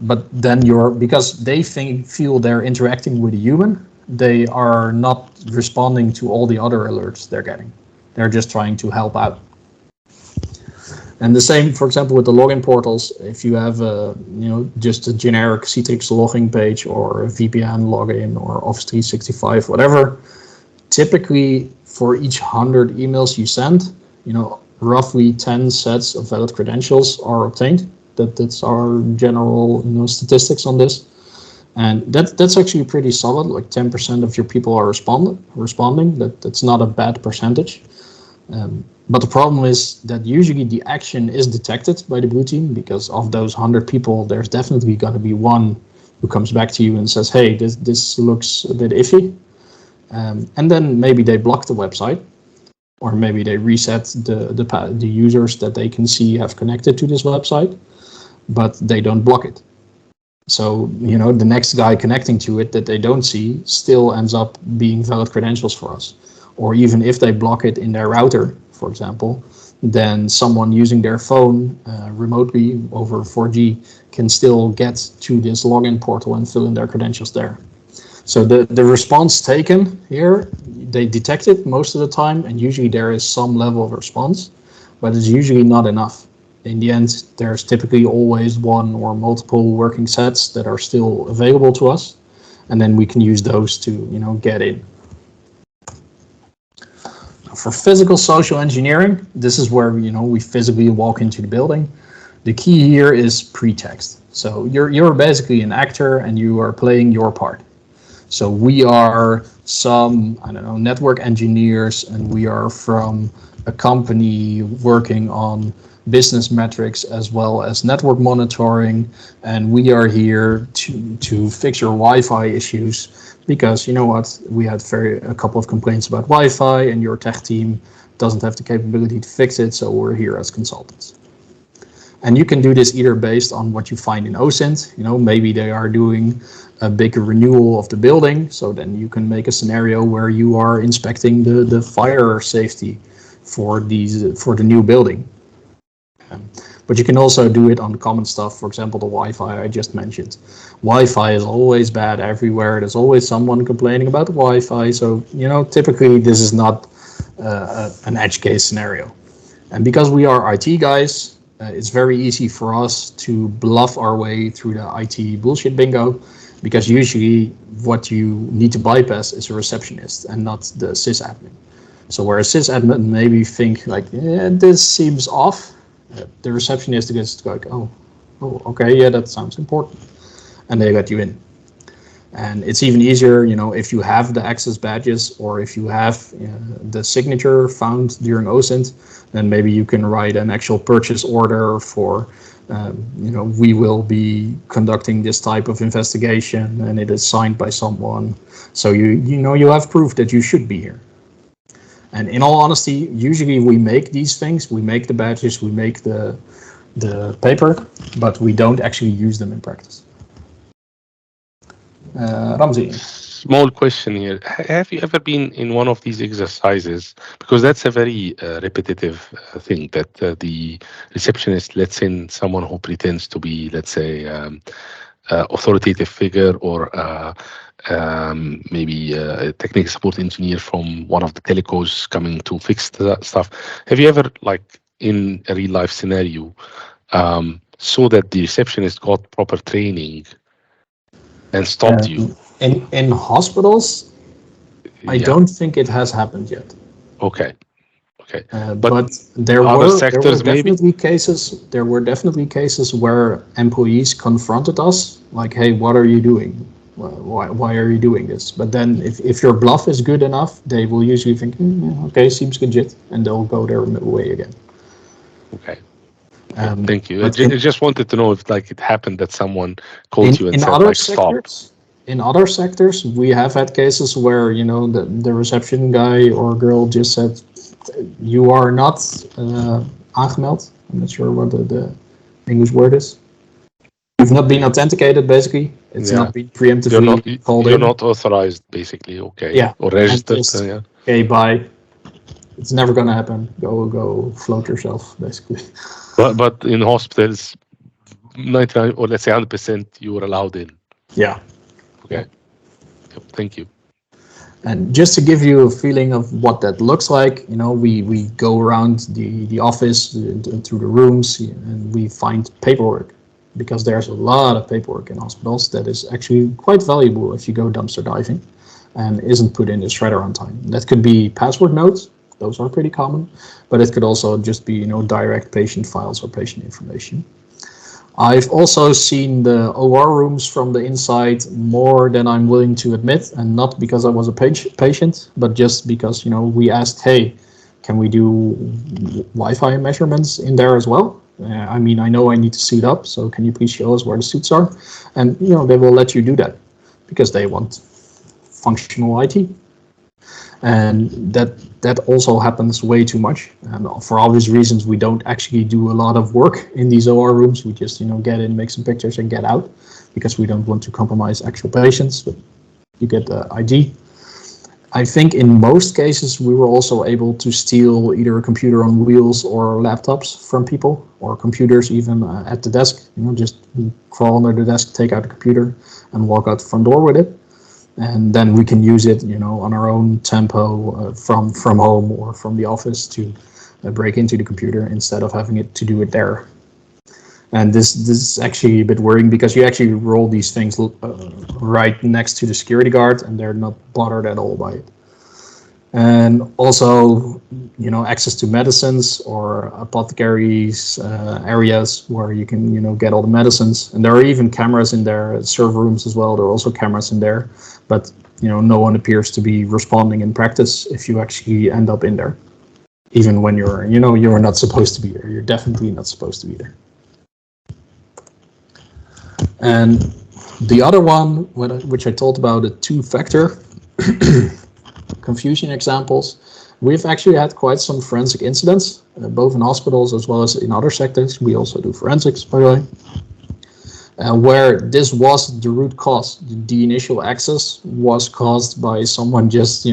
but then because they feel they're interacting with a human, they are not responding to all the other alerts they're getting. They're just trying to help out. And the same, for example, with the login portals. If you have just a generic Citrix login page, or a VPN login, or Office 365, whatever, typically for each 100 emails you send, roughly 10 sets of valid credentials are obtained. That's our general statistics on this. And that's actually pretty solid. Like 10% of your people are responding. That's not a bad percentage. But the problem is that usually the action is detected by the blue team, because of those 100 people, there's definitely going to be one who comes back to you and says, hey, this looks a bit iffy. And then maybe they block the website, or maybe they reset the users that they can see have connected to this website, but they don't block it. So, the next guy connecting to it that they don't see still ends up being valid credentials for us. Or even if they block it in their router, for example, then someone using their phone remotely over 4G can still get to this login portal and fill in their credentials there. So the response taken here, they detect it most of the time, and usually there is some level of response, but it's usually not enough. In the end, there's typically always one or multiple working sets that are still available to us, and then we can use those to get in. For physical social engineering, this is where we physically walk into the building. The key here is pretext. So you're basically an actor, and you are playing your part. So we are some, network engineers, and we are from a company working on business metrics as well as network monitoring, and we are here to fix your Wi-Fi issues, because we had a couple of complaints about Wi-Fi, and your tech team doesn't have the capability to fix it, so we're here as consultants. And you can do this either based on what you find in OSINT. Maybe they are doing a big renewal of the building, so then you can make a scenario where you are inspecting the fire safety for the new building. But you can also do it on common stuff. For example, the Wi-Fi I just mentioned. Wi-Fi is always bad everywhere. There's always someone complaining about the Wi-Fi. So, typically this is not an edge case scenario. And because we are IT guys, it's very easy for us to bluff our way through the IT bullshit bingo, because usually what you need to bypass is a receptionist and not the sysadmin. So where a sysadmin maybe think like, this seems off, the receptionist gets like, oh, okay, yeah, that sounds important, and they let you in. And it's even easier, if you have the access badges or if you have the signature found during OSINT, then maybe you can write an actual purchase order for, we will be conducting this type of investigation and it is signed by someone. So you have proof that you should be here. And in all honesty, usually we make these things, we make the badges, we make the paper, but we don't actually use them in practice. Ramzi. Small question here. Have you ever been in one of these exercises? Because that's a very repetitive thing, that the receptionist lets in someone who pretends to be, let's say, authoritative figure, or maybe a technical support engineer from one of the telecos coming to fix the stuff. Have you ever, like in a real life scenario, so that the receptionist got proper training and stopped you? In hospitals, I don't think it has happened yet. Okay. But there other were sectors, definitely cases. There were definitely cases where employees confronted us, like, "Hey, what are you doing? Why are you doing this?" But then, if your bluff is good enough, they will usually think, "Okay, seems legit," and they'll go their way again. Okay. Thank you. I just wanted to know if, like, it happened that someone called you and said, like, stop. In other sectors, we have had cases where the reception guy or girl just said, "You are not aangemeld." I'm not sure what the English word is. You've not been authenticated, basically. It's not been preemptively called in. You're not authorized, basically. Okay. Yeah. Or registered. Okay, bye. It's never gonna happen. Go float yourself, basically. But in hospitals, 99 or let's say 100%, you were allowed in. Yeah. Okay. Yep, thank you. And just to give you a feeling of what that looks like, we go around the office, through the rooms, and we find paperwork, because there's a lot of paperwork in hospitals that is actually quite valuable if you go dumpster diving and isn't put in the shredder on time. That could be password notes. Those are pretty common, but it could also just be, direct patient files or patient information. I've also seen the OR rooms from the inside more than I'm willing to admit, and not because I was a patient, but just because, we asked, "Hey, can we do Wi-Fi measurements in there as well? I know I need to suit up, so can you please show us where the suits are?" And, they will let you do that because they want functional IT. And that also happens way too much. And for obvious reasons, we don't actually do a lot of work in these OR rooms. We just, get in, make some pictures, and get out, because we don't want to compromise actual patients. But you get the ID. I think in most cases, we were also able to steal either a computer on wheels or laptops from people, or computers even at the desk. Just crawl under the desk, take out the computer, and walk out the front door with it. And then we can use it, on our own tempo, from home or from the office, to break into the computer instead of having it to do it there. And this is actually a bit worrying, because you actually roll these things right next to the security guard, and they're not bothered at all by it. And also, access to medicines or apothecaries areas where you can, get all the medicines. And there are even cameras in there, server rooms as well. There are also cameras in there, but no one appears to be responding in practice if you actually end up in there. Even when you're not supposed to be there. You're definitely not supposed to be there. And the other one, which I told about, the two-factor confusion examples, we've actually had quite some forensic incidents, both in hospitals as well as in other sectors. We also do forensics, by the way, where this was the root cause. The initial access was caused by someone just,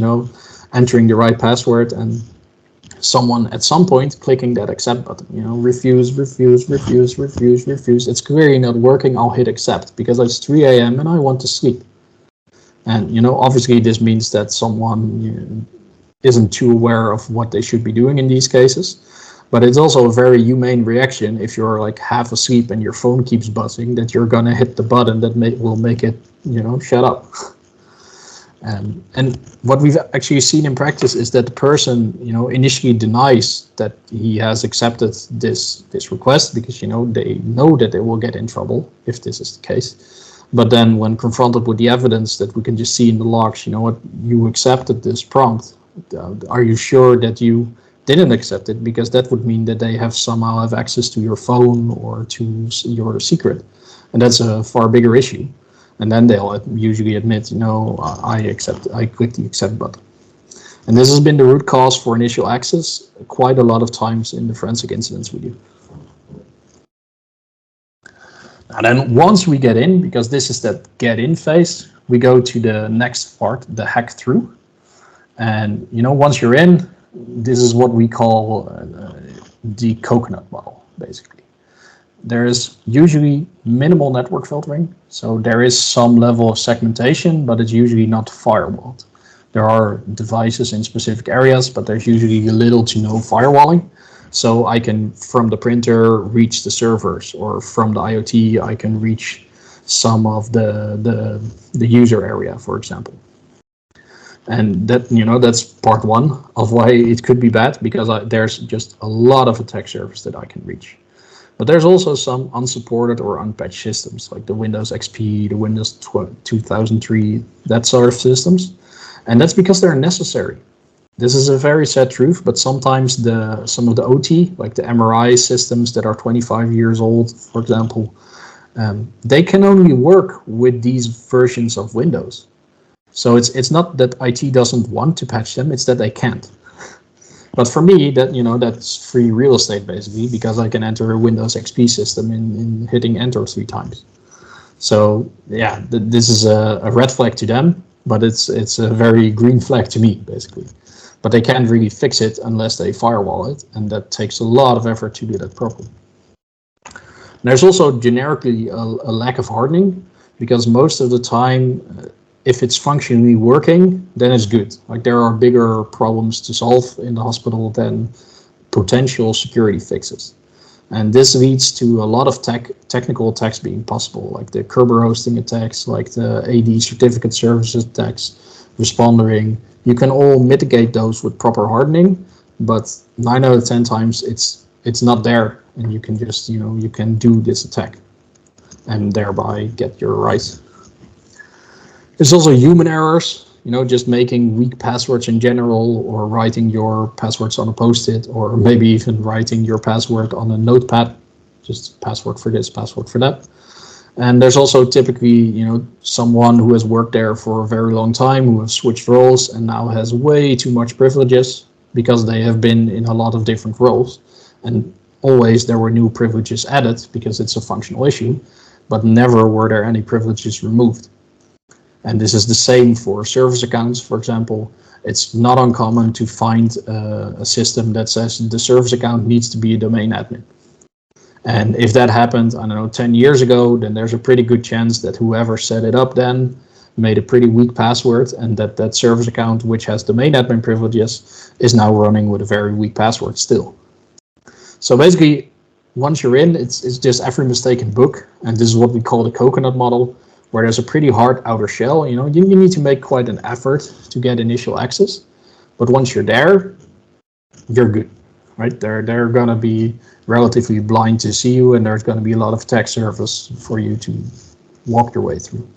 entering the right password and someone at some point clicking that accept button, refuse, refuse, refuse, refuse, refuse. It's clearly not working. I'll hit accept because it's 3 a.m. and I want to sleep. And, obviously this means that someone isn't too aware of what they should be doing in these cases. But it's also a very humane reaction if you're like half asleep and your phone keeps buzzing, that you're going to hit the button that will make it, shut up. And what we've actually seen in practice is that the person, initially denies that he has accepted this request because, they know that they will get in trouble if this is the case. But then when confronted with the evidence that we can just see in the logs, you accepted this prompt. Are you sure that you didn't accept it? Because that would mean that they somehow have access to your phone or to your secret. And that's a far bigger issue. And then they'll usually admit, I clicked the accept button. And this has been the root cause for initial access quite a lot of times in the forensic incidents we do. And then once we get in, because this is that get in phase, we go to the next part, the hack through. And, once you're in, this is what we call the coconut model, basically. There is usually minimal network filtering, so there is some level of segmentation, but it's usually not firewalled. There are devices in specific areas, but there's usually little to no firewalling. So I can, from the printer, reach the servers, or from the IoT, I can reach some of the user area, for example. And that, that's part one of why it could be bad, because there's just a lot of attack surface that I can reach. But there's also some unsupported or unpatched systems, like the Windows XP, the Windows 2003, that sort of systems. And that's because they're necessary. This is a very sad truth, but sometimes some of the OT, like the MRI systems that are 25 years old, for example, they can only work with these versions of Windows. So it's not that IT doesn't want to patch them, it's that they can't. But for me, that's free real estate, basically, because I can enter a Windows XP system in hitting enter 3 times. So yeah, this is a red flag to them, but it's a very green flag to me, basically. But they can't really fix it unless they firewall it, and that takes a lot of effort to do that properly. There's also generically a lack of hardening, because most of the time, if it's functionally working, then it's good. Like, there are bigger problems to solve in the hospital than potential security fixes. And this leads to a lot of technical attacks being possible, like the Kerber hosting attacks, like the AD certificate services attacks, respondering. You can all mitigate those with proper hardening, but 9 out of 10 times it's not there, and you can just, you can do this attack and thereby get your rights. There's also human errors, just making weak passwords in general, or writing your passwords on a post-it, or maybe even writing your password on a notepad, just password for this, password for that. And there's also typically, someone who has worked there for a very long time, who has switched roles and now has way too much privileges because they have been in a lot of different roles. And always there were new privileges added because it's a functional issue, but never were there any privileges removed. And this is the same for service accounts, for example. It's not uncommon to find a system that says the service account needs to be a domain admin. And if that happened, 10 years ago, then there's a pretty good chance that whoever set it up then made a pretty weak password, and that service account, which has domain admin privileges, is now running with a very weak password still. So basically, once you're in, it's just every mistaken book, and this is what we call the coconut model, where there's a pretty hard outer shell. You need to make quite an effort to get initial access, but once you're there, you're good, right? They're gonna be relatively blind to see you, and there's gonna be a lot of attack surface for you to walk your way through.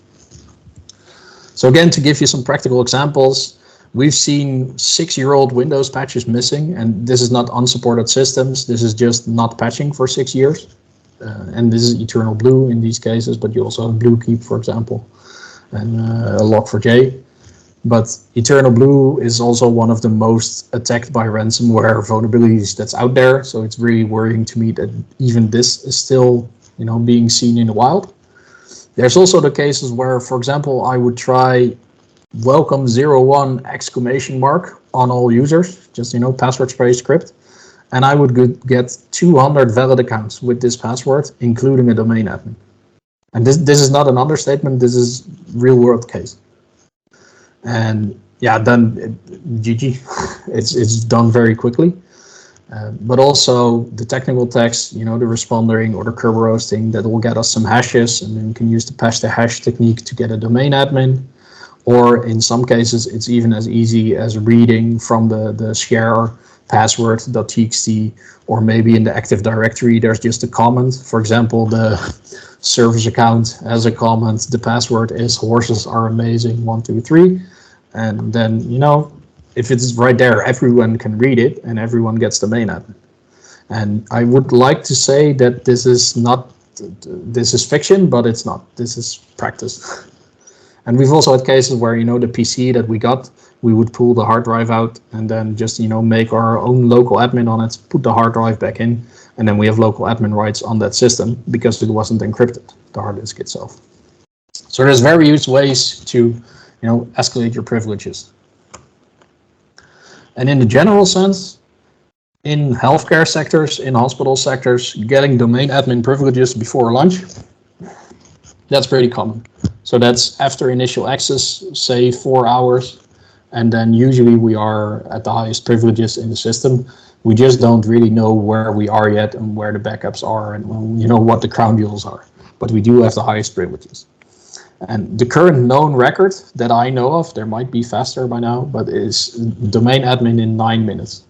So again, to give you some practical examples, we've seen 6-year-old Windows patches missing, and this is not unsupported systems. This is just not patching for 6 years. And this is Eternal Blue in these cases, but you also have Bluekeep, for example, and Log4j. But Eternal Blue is also one of the most attacked by ransomware vulnerabilities that's out there. So it's really worrying to me that even this is still, being seen in the wild. There's also the cases where, for example, I would try welcome 01 exclamation mark on all users, just, password space script. And I would get 200 valid accounts with this password, including a domain admin. And this is not an understatement, this is real world case. And yeah, then GG, it's done very quickly. But also the technical text, the respondering or the Kerberoasting, that will get us some hashes, and then we can use the patch the hash technique to get a domain admin. Or in some cases, it's even as easy as reading from the share password.txt, or maybe in the Active Directory, there's just a comment. For example, the service account has a comment, the password is horses are amazing 123. And then, if it's right there, everyone can read it and everyone gets the domain admin. And I would like to say that this is fiction, but it's not. This is practice. And we've also had cases where, the PC that we got, we would pull the hard drive out and then just, make our own local admin on it, put the hard drive back in, and then we have local admin rights on that system because it wasn't encrypted, the hard disk itself. So there's various ways to, escalate your privileges. And in the general sense, in healthcare sectors, in hospital sectors, getting domain admin privileges before lunch, that's pretty common. So that's after initial access, say 4 hours, and then usually we are at the highest privileges in the system. We just don't really know where we are yet and where the backups are and what the crown jewels are. But we do have the highest privileges. And the current known record that I know of, there might be faster by now, but is domain admin in 9 minutes.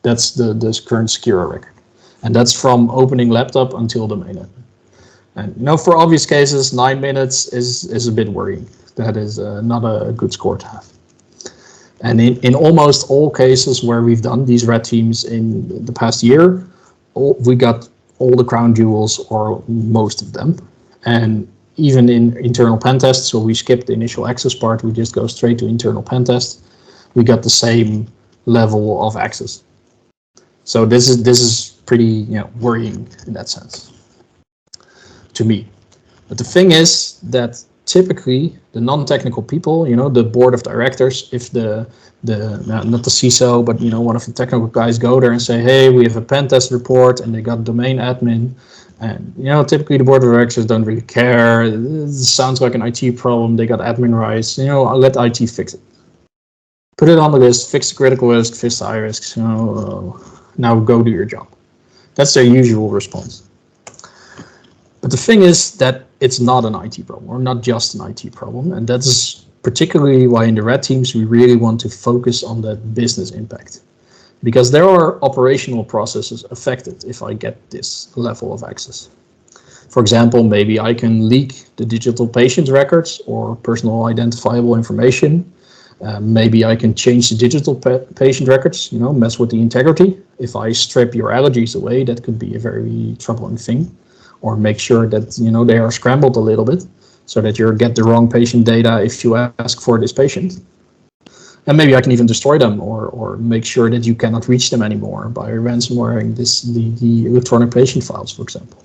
That's the current secure record. And that's from opening laptop until domain admin. And for obvious cases, 9 minutes is a bit worrying. That is not a good score to have. And in almost all cases where we've done these red teams in the past year, we got all the crown jewels or most of them. And even in internal pen tests, so we skipped the initial access part, we just go straight to internal pen test, we got the same level of access. So this is pretty worrying in that sense to me. But the thing is that typically the non-technical people, the board of directors, if not the CISO, but one of the technical guys go there and say, hey, we have a pen test report and they got domain admin. And typically the board of directors don't really care. It sounds like an IT problem. They got admin rights. I'll let IT fix it. Put it on the list. Fix the critical risk. Fix the high risks. Now go do your job. That's their usual response. But the thing is that it's not an IT problem, or not just an IT problem, and that's particularly why in the red teams we really want to focus on that business impact. Because there are operational processes affected if I get this level of access. For example, maybe I can leak the digital patient records or personal identifiable information. Maybe I can change the digital patient records, mess with the integrity. If I strip your allergies away, that could be a very troubling thing. Or make sure that, they are scrambled a little bit so that you get the wrong patient data if you ask for this patient. And maybe I can even destroy them or make sure that you cannot reach them anymore by ransomwaring the electronic patient files, for example.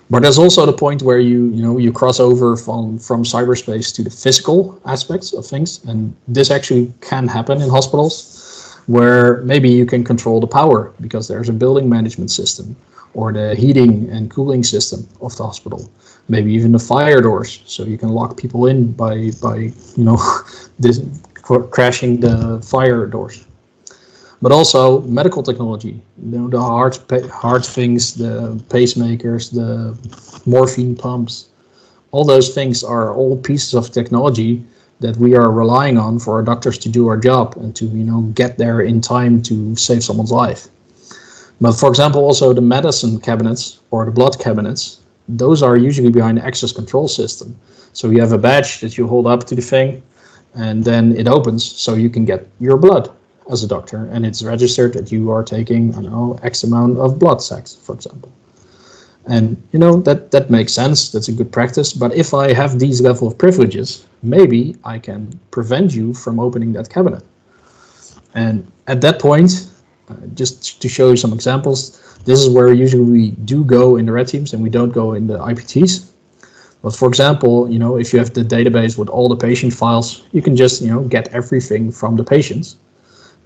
But there's also the point where you cross over from cyberspace to the physical aspects of things. And this actually can happen in hospitals where maybe you can control the power because there's a building management system or the heating and cooling system of the hospital. Maybe even the fire doors, so you can lock people in by crashing the fire doors. But also medical technology, the heart things, the pacemakers, the morphine pumps, all those things are all pieces of technology that we are relying on for our doctors to do our job and to get there in time to save someone's life. But for example, also the medicine cabinets or the blood cabinets, those are usually behind the access control system. So you have a badge that you hold up to the thing, and then it opens so you can get your blood as a doctor, and it's registered that you are taking, X amount of blood sacks, for example. And that makes sense, that's a good practice, but if I have these level of privileges, maybe I can prevent you from opening that cabinet. And at that point, just to show you some examples, this is where usually we do go in the red teams and we don't go in the IPTs. But for example, if you have the database with all the patient files, you can just, get everything from the patients.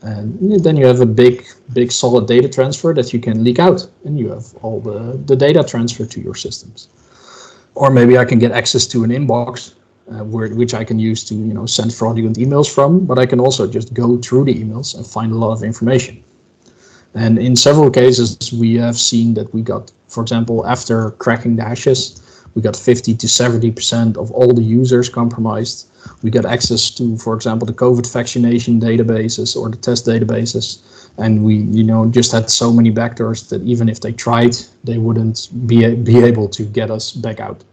And then you have a big solid data transfer that you can leak out, and you have all the data transfer to your systems. Or maybe I can get access to an inbox, which I can use to send fraudulent emails from, but I can also just go through the emails and find a lot of information. And in several cases, we have seen that we got, for example, after cracking the hashes, we got 50 to 70% of all the users compromised. We got access to, for example, the COVID vaccination databases or the test databases. And we, just had so many backdoors that even if they tried, they wouldn't be able to get us back out.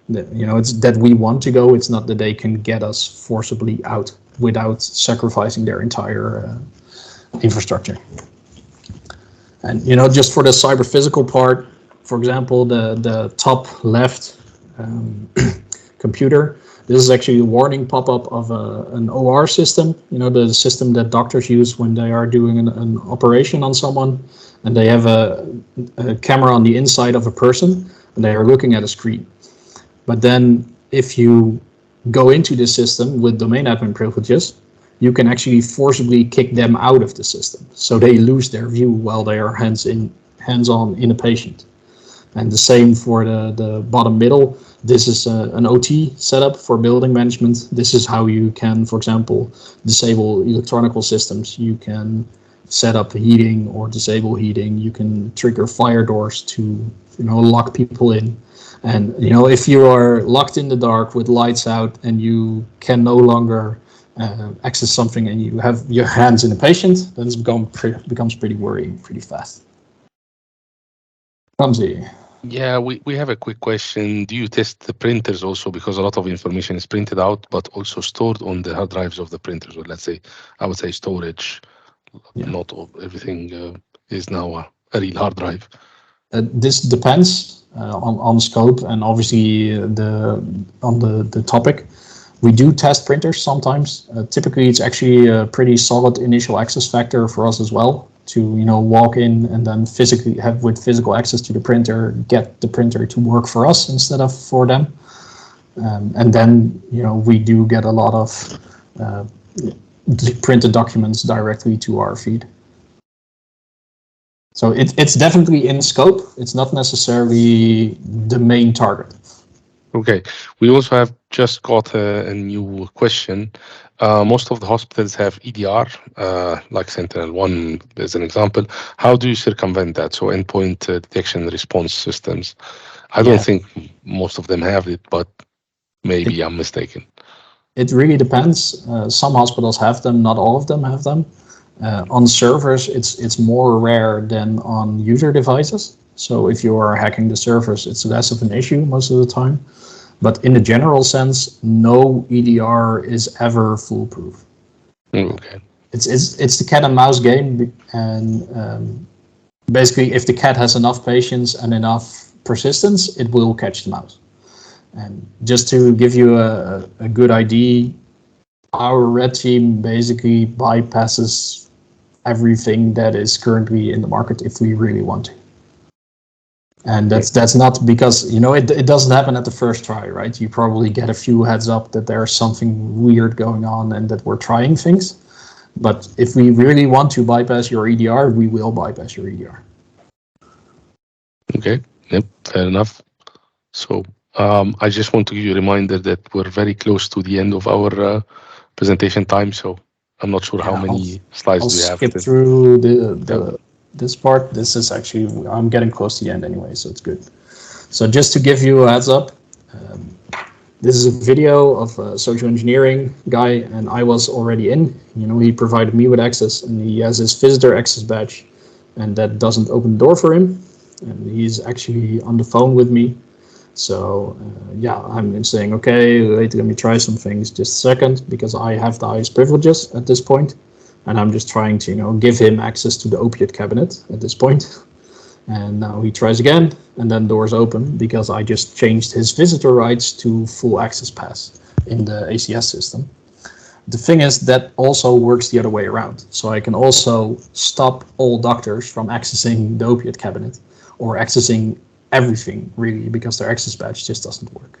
It's that we want to go. It's not that they can get us forcibly out without sacrificing their entire infrastructure. And, just for the cyber physical part, for example, the top left computer, this is actually a warning pop-up of an OR system, the system that doctors use when they are doing an operation on someone, and they have a camera on the inside of a person, and they are looking at a screen. But then if you go into the system with domain admin privileges, you can actually forcibly kick them out of the system, so they lose their view while they are hands-on in a patient. And the same for the bottom middle. This is an OT setup for building management. This is how you can, for example, disable electronical systems. You can set up heating or disable heating. You can trigger fire doors to, lock people in. And, if you are locked in the dark with lights out and you can no longer access something and you have your hands in a patient, then it becomes pretty worrying pretty fast. Ramzi. Yeah, we have a quick question. Do you test the printers also? Because a lot of information is printed out, but also stored on the hard drives of the printers. Or let's say, I would say storage. Yeah. Not all, everything is now a real hard drive. This depends on scope and obviously on the topic. We do test printers sometimes. Typically, it's actually a pretty solid initial access factor for us as well, to walk in and then physically have with physical access to the printer, get the printer to work for us instead of for them. And then we do get a lot of printed documents directly to our feed. So it's definitely in scope. It's not necessarily the main target. Okay, we also have just got a new question. Most of the hospitals have EDR, like Sentinel-1 as an example. How do you circumvent that? So endpoint detection and response systems. I don't think most of them have it, but maybe I'm mistaken. It really depends. Some hospitals have them, not all of them have them. On servers, it's more rare than on user devices. So if you are hacking the servers, it's less of an issue most of the time. But in the general sense, no EDR is ever foolproof. Okay. It's the cat and mouse game, and basically, if the cat has enough patience and enough persistence, it will catch the mouse. And just to give you a good idea, our red team basically bypasses everything that is currently in the market if we really want to. And that's not because, it doesn't happen at the first try, right? You probably get a few heads up that there's something weird going on and that we're trying things. But if we really want to bypass your EDR, we will bypass your EDR. Okay, yep, fair enough. So I just want to give you a reminder that we're very close to the end of our presentation time. So I'm not sure how many slides we have. I'll skip through this part. This is actually, I'm getting close to the end anyway, so it's good. So just to give you a heads up, this is a video of a social engineering guy, and I was already in. He provided me with access, and he has his visitor access badge, and that doesn't open the door for him. And he's actually on the phone with me. So I'm saying, okay, wait, let me try some things just a second, because I have the highest privileges at this point. And I'm just trying to, give him access to the opiate cabinet at this point. And now he tries again, and then doors open because I just changed his visitor rights to full access pass in the ACS system. The thing is that also works the other way around. So I can also stop all doctors from accessing the opiate cabinet or accessing everything really, because their access badge just doesn't work.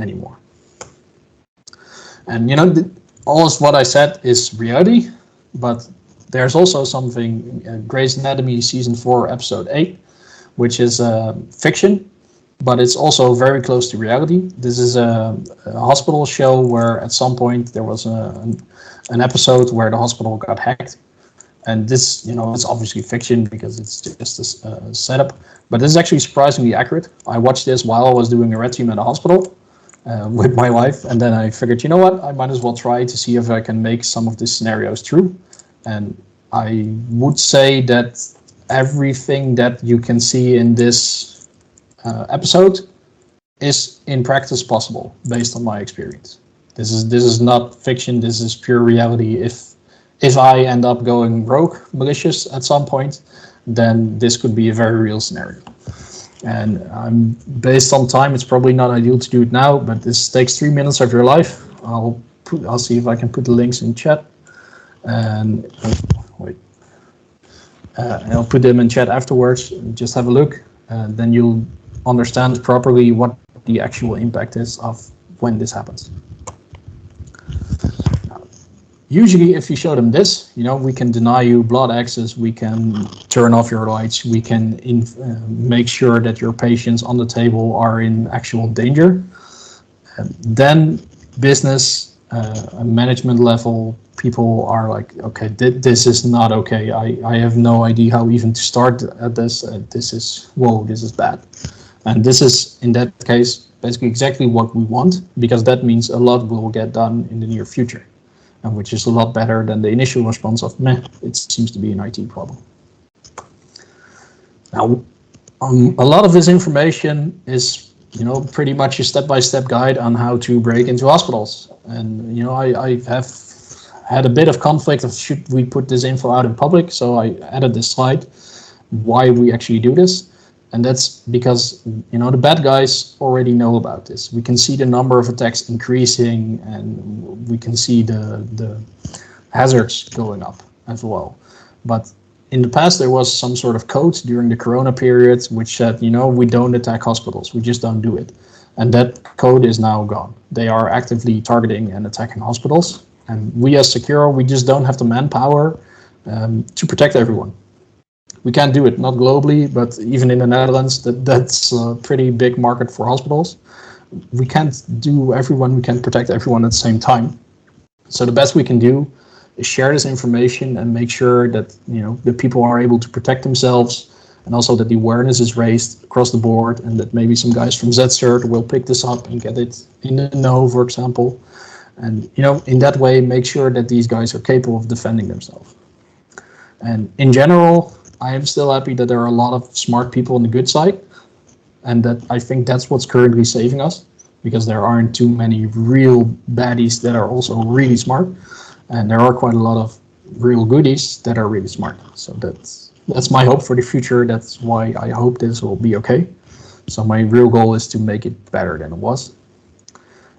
anymore. And all of what I said is reality, but there's also something, Grey's Anatomy season 4 episode 8, which is fiction, but it's also very close to reality. This is a hospital show where at some point there was an episode where the hospital got hacked. And this, it's obviously fiction because it's just a setup, but this is actually surprisingly accurate. I watched this while I was doing a red team at a hospital with my wife, and then I figured, I might as well try to see if I can make some of these scenarios true. And I would say that everything that you can see in this episode is in practice possible based on my experience. This is not fiction. This is pure reality. If I end up going rogue, malicious at some point, then this could be a very real scenario. And based on time, it's probably not ideal to do it now, but this takes 3 minutes of your life. I'll see if I can put the links in chat, and wait, and I'll put them in chat afterwards. Just have a look, and then you'll understand properly what the actual impact is of when this happens. Usually, if you show them this, we can deny you blood access, we can turn off your lights, we can make sure that your patients on the table are in actual danger. Then business, management level, people are like, okay, this is not okay. I have no idea how even to start at this. This is bad. And this is, in that case, basically exactly what we want, because that means a lot will get done in the near future. And which is a lot better than the initial response of, it seems to be an IT problem. Now, a lot of this information is, pretty much a step-by-step guide on how to break into hospitals. And, I have had a bit of conflict of should we put this info out in public, so I added this slide, why we actually do this. And that's because, the bad guys already know about this. We can see the number of attacks increasing, and we can see the hazards going up as well. But in the past, there was some sort of code during the Corona period which said, we don't attack hospitals. We just don't do it. And that code is now gone. They are actively targeting and attacking hospitals. And we as Securo, we just don't have the manpower to protect everyone. We can't do it, not globally, but even in the Netherlands, that's a pretty big market for hospitals. We can't do everyone, we can't protect everyone at the same time. So the best we can do is share this information and make sure that, the people are able to protect themselves, and also that the awareness is raised across the board, and that maybe some guys from ZCert will pick this up and get it in the know, for example. And, in that way, make sure that these guys are capable of defending themselves. And in general, I am still happy that there are a lot of smart people on the good side, and that I think that's what's currently saving us, because there aren't too many real baddies that are also really smart, and there are quite a lot of real goodies that are really smart. So that's my hope for the future. That's why I hope this will be okay. So my real goal is to make it better than it was.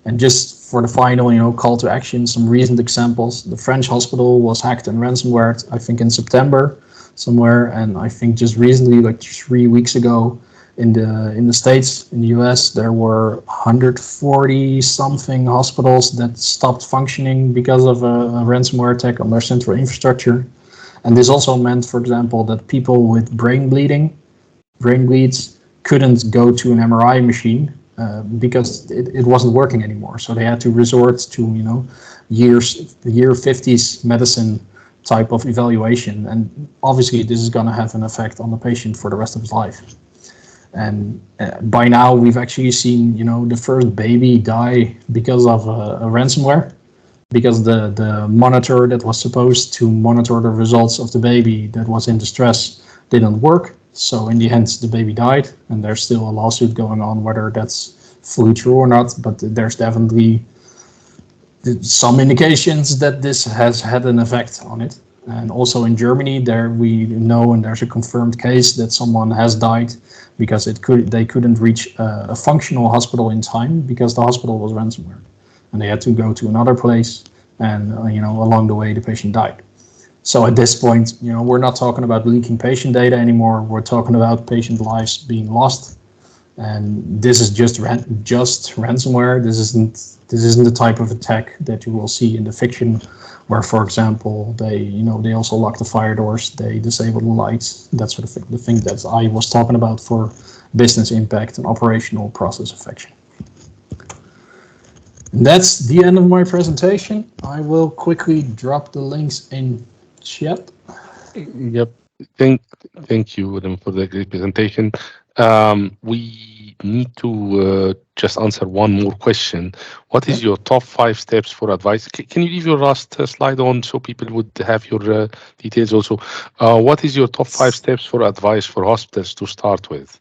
And just for the final, call to action, some recent examples. The French hospital was hacked and ransomware, I think in September somewhere, and I think just recently, like 3 weeks ago, in the States, in the US, there were 140 something hospitals that stopped functioning because of a ransomware attack on their central infrastructure. And this also meant, for example, that people with brain bleeds, couldn't go to an MRI machine because it wasn't working anymore. So they had to resort to, year 50s medicine type of evaluation. And obviously this is going to have an effect on the patient for the rest of his life. And by now we've actually seen, the first baby die because of a ransomware, because the monitor that was supposed to monitor the results of the baby that was in distress didn't work. So in the end, the baby died, and there's still a lawsuit going on whether that's fully true or not, but there's definitely some indications that this has had an effect on it. And also in Germany, there we know, and there's a confirmed case that someone has died because they couldn't reach a functional hospital in time because the hospital was ransomware, and they had to go to another place, and along the way the patient died. So at this point, we're not talking about leaking patient data anymore. We're talking about patient lives being lost, And this is just ransomware. This isn't the type of attack that you will see in the fiction, where, for example, they also lock the fire doors, they disable the lights, that sort of thing. The thing that I was talking about for business impact and operational process affection. And that's the end of my presentation. I will quickly drop the links in chat. Yep. Thank you, Willem, for the great presentation. We need to just answer one more question. What is your top 5 steps for advice? Can you leave your last slide on so people would have your details also? What is your top 5 steps for advice for hospitals to start with?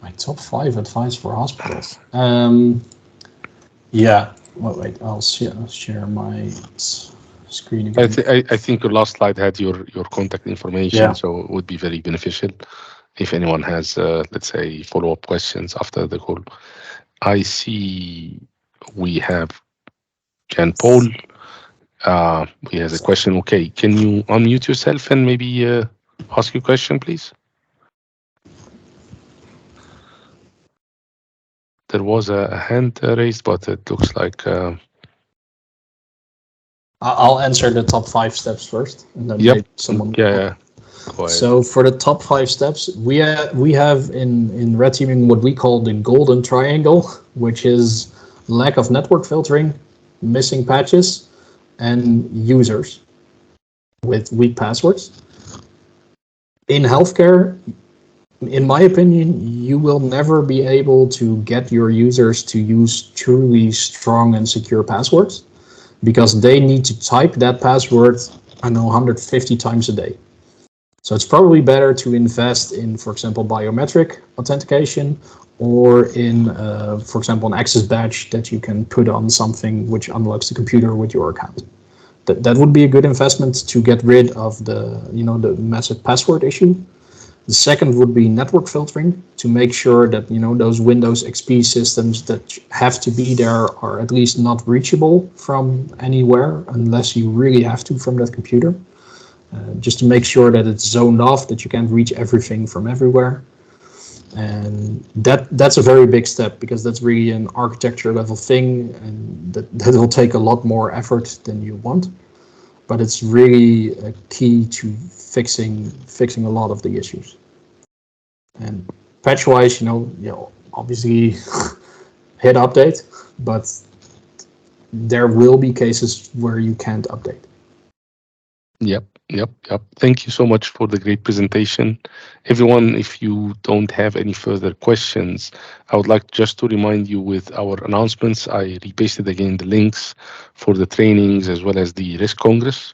My top 5 advice for hospitals. Yeah. Well, wait. I'll share my screen again. I think your last slide had your contact information, Yeah. so it would be very beneficial if anyone has, let's say, follow-up questions after the call. I see we have Jan Paul. He has a question. Okay, can you unmute yourself and maybe ask your question, please? There was a hand raised, but it looks like... I'll answer the top 5 steps first, and then maybe someone. Yeah. Go ahead. So for the top 5 steps, we have in red teaming what we call the golden triangle, which is lack of network filtering, missing patches, and users with weak passwords. In healthcare, in my opinion, you will never be able to get your users to use truly strong and secure passwords, because they need to type that password, 150 times a day. So it's probably better to invest in, for example, biometric authentication, or in, for example, an access badge that you can put on something which unlocks the computer with your account. That would be a good investment to get rid of the massive password issue. The second would be network filtering, to make sure that those Windows XP systems that have to be there are at least not reachable from anywhere, unless you really have to from that computer. Just to make sure that it's zoned off, that you can't reach everything from everywhere. And that's a very big step, because that's really an architecture level thing, and that will take a lot more effort than you want. But it's really a key to fixing a lot of the issues. And patch-wise, obviously hit update, but there will be cases where you can't update. Yep. Thank you so much for the great presentation. Everyone, if you don't have any further questions, I would like just to remind you with our announcements. I repasted again the links for the trainings as well as the Risk Congress.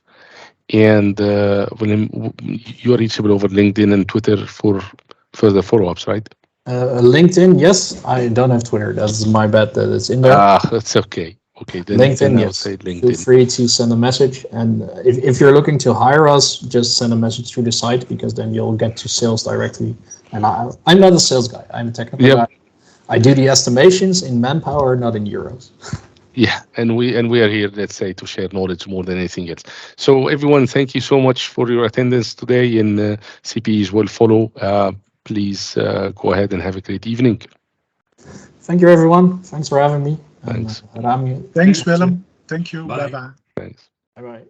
And Willem, you are reachable over LinkedIn and Twitter for further follow-ups, right? LinkedIn, yes. I don't have Twitter. That's my bad that it's in there. That's okay. Okay, then LinkedIn, yes. LinkedIn. Feel free to send a message. And if you're looking to hire us, just send a message through the site, because then you'll get to sales directly. And I'm not a sales guy. I'm a technical guy. I do the estimations in manpower, not in euros. Yeah, and we are here, let's say, to share knowledge more than anything else. So everyone, thank you so much for your attendance today, and CPEs will follow. Please go ahead and have a great evening. Thank you, everyone. Thanks for having me. Thanks. Rami. Thanks, Willem. Thank you. Bye-bye. Thanks. Bye-bye.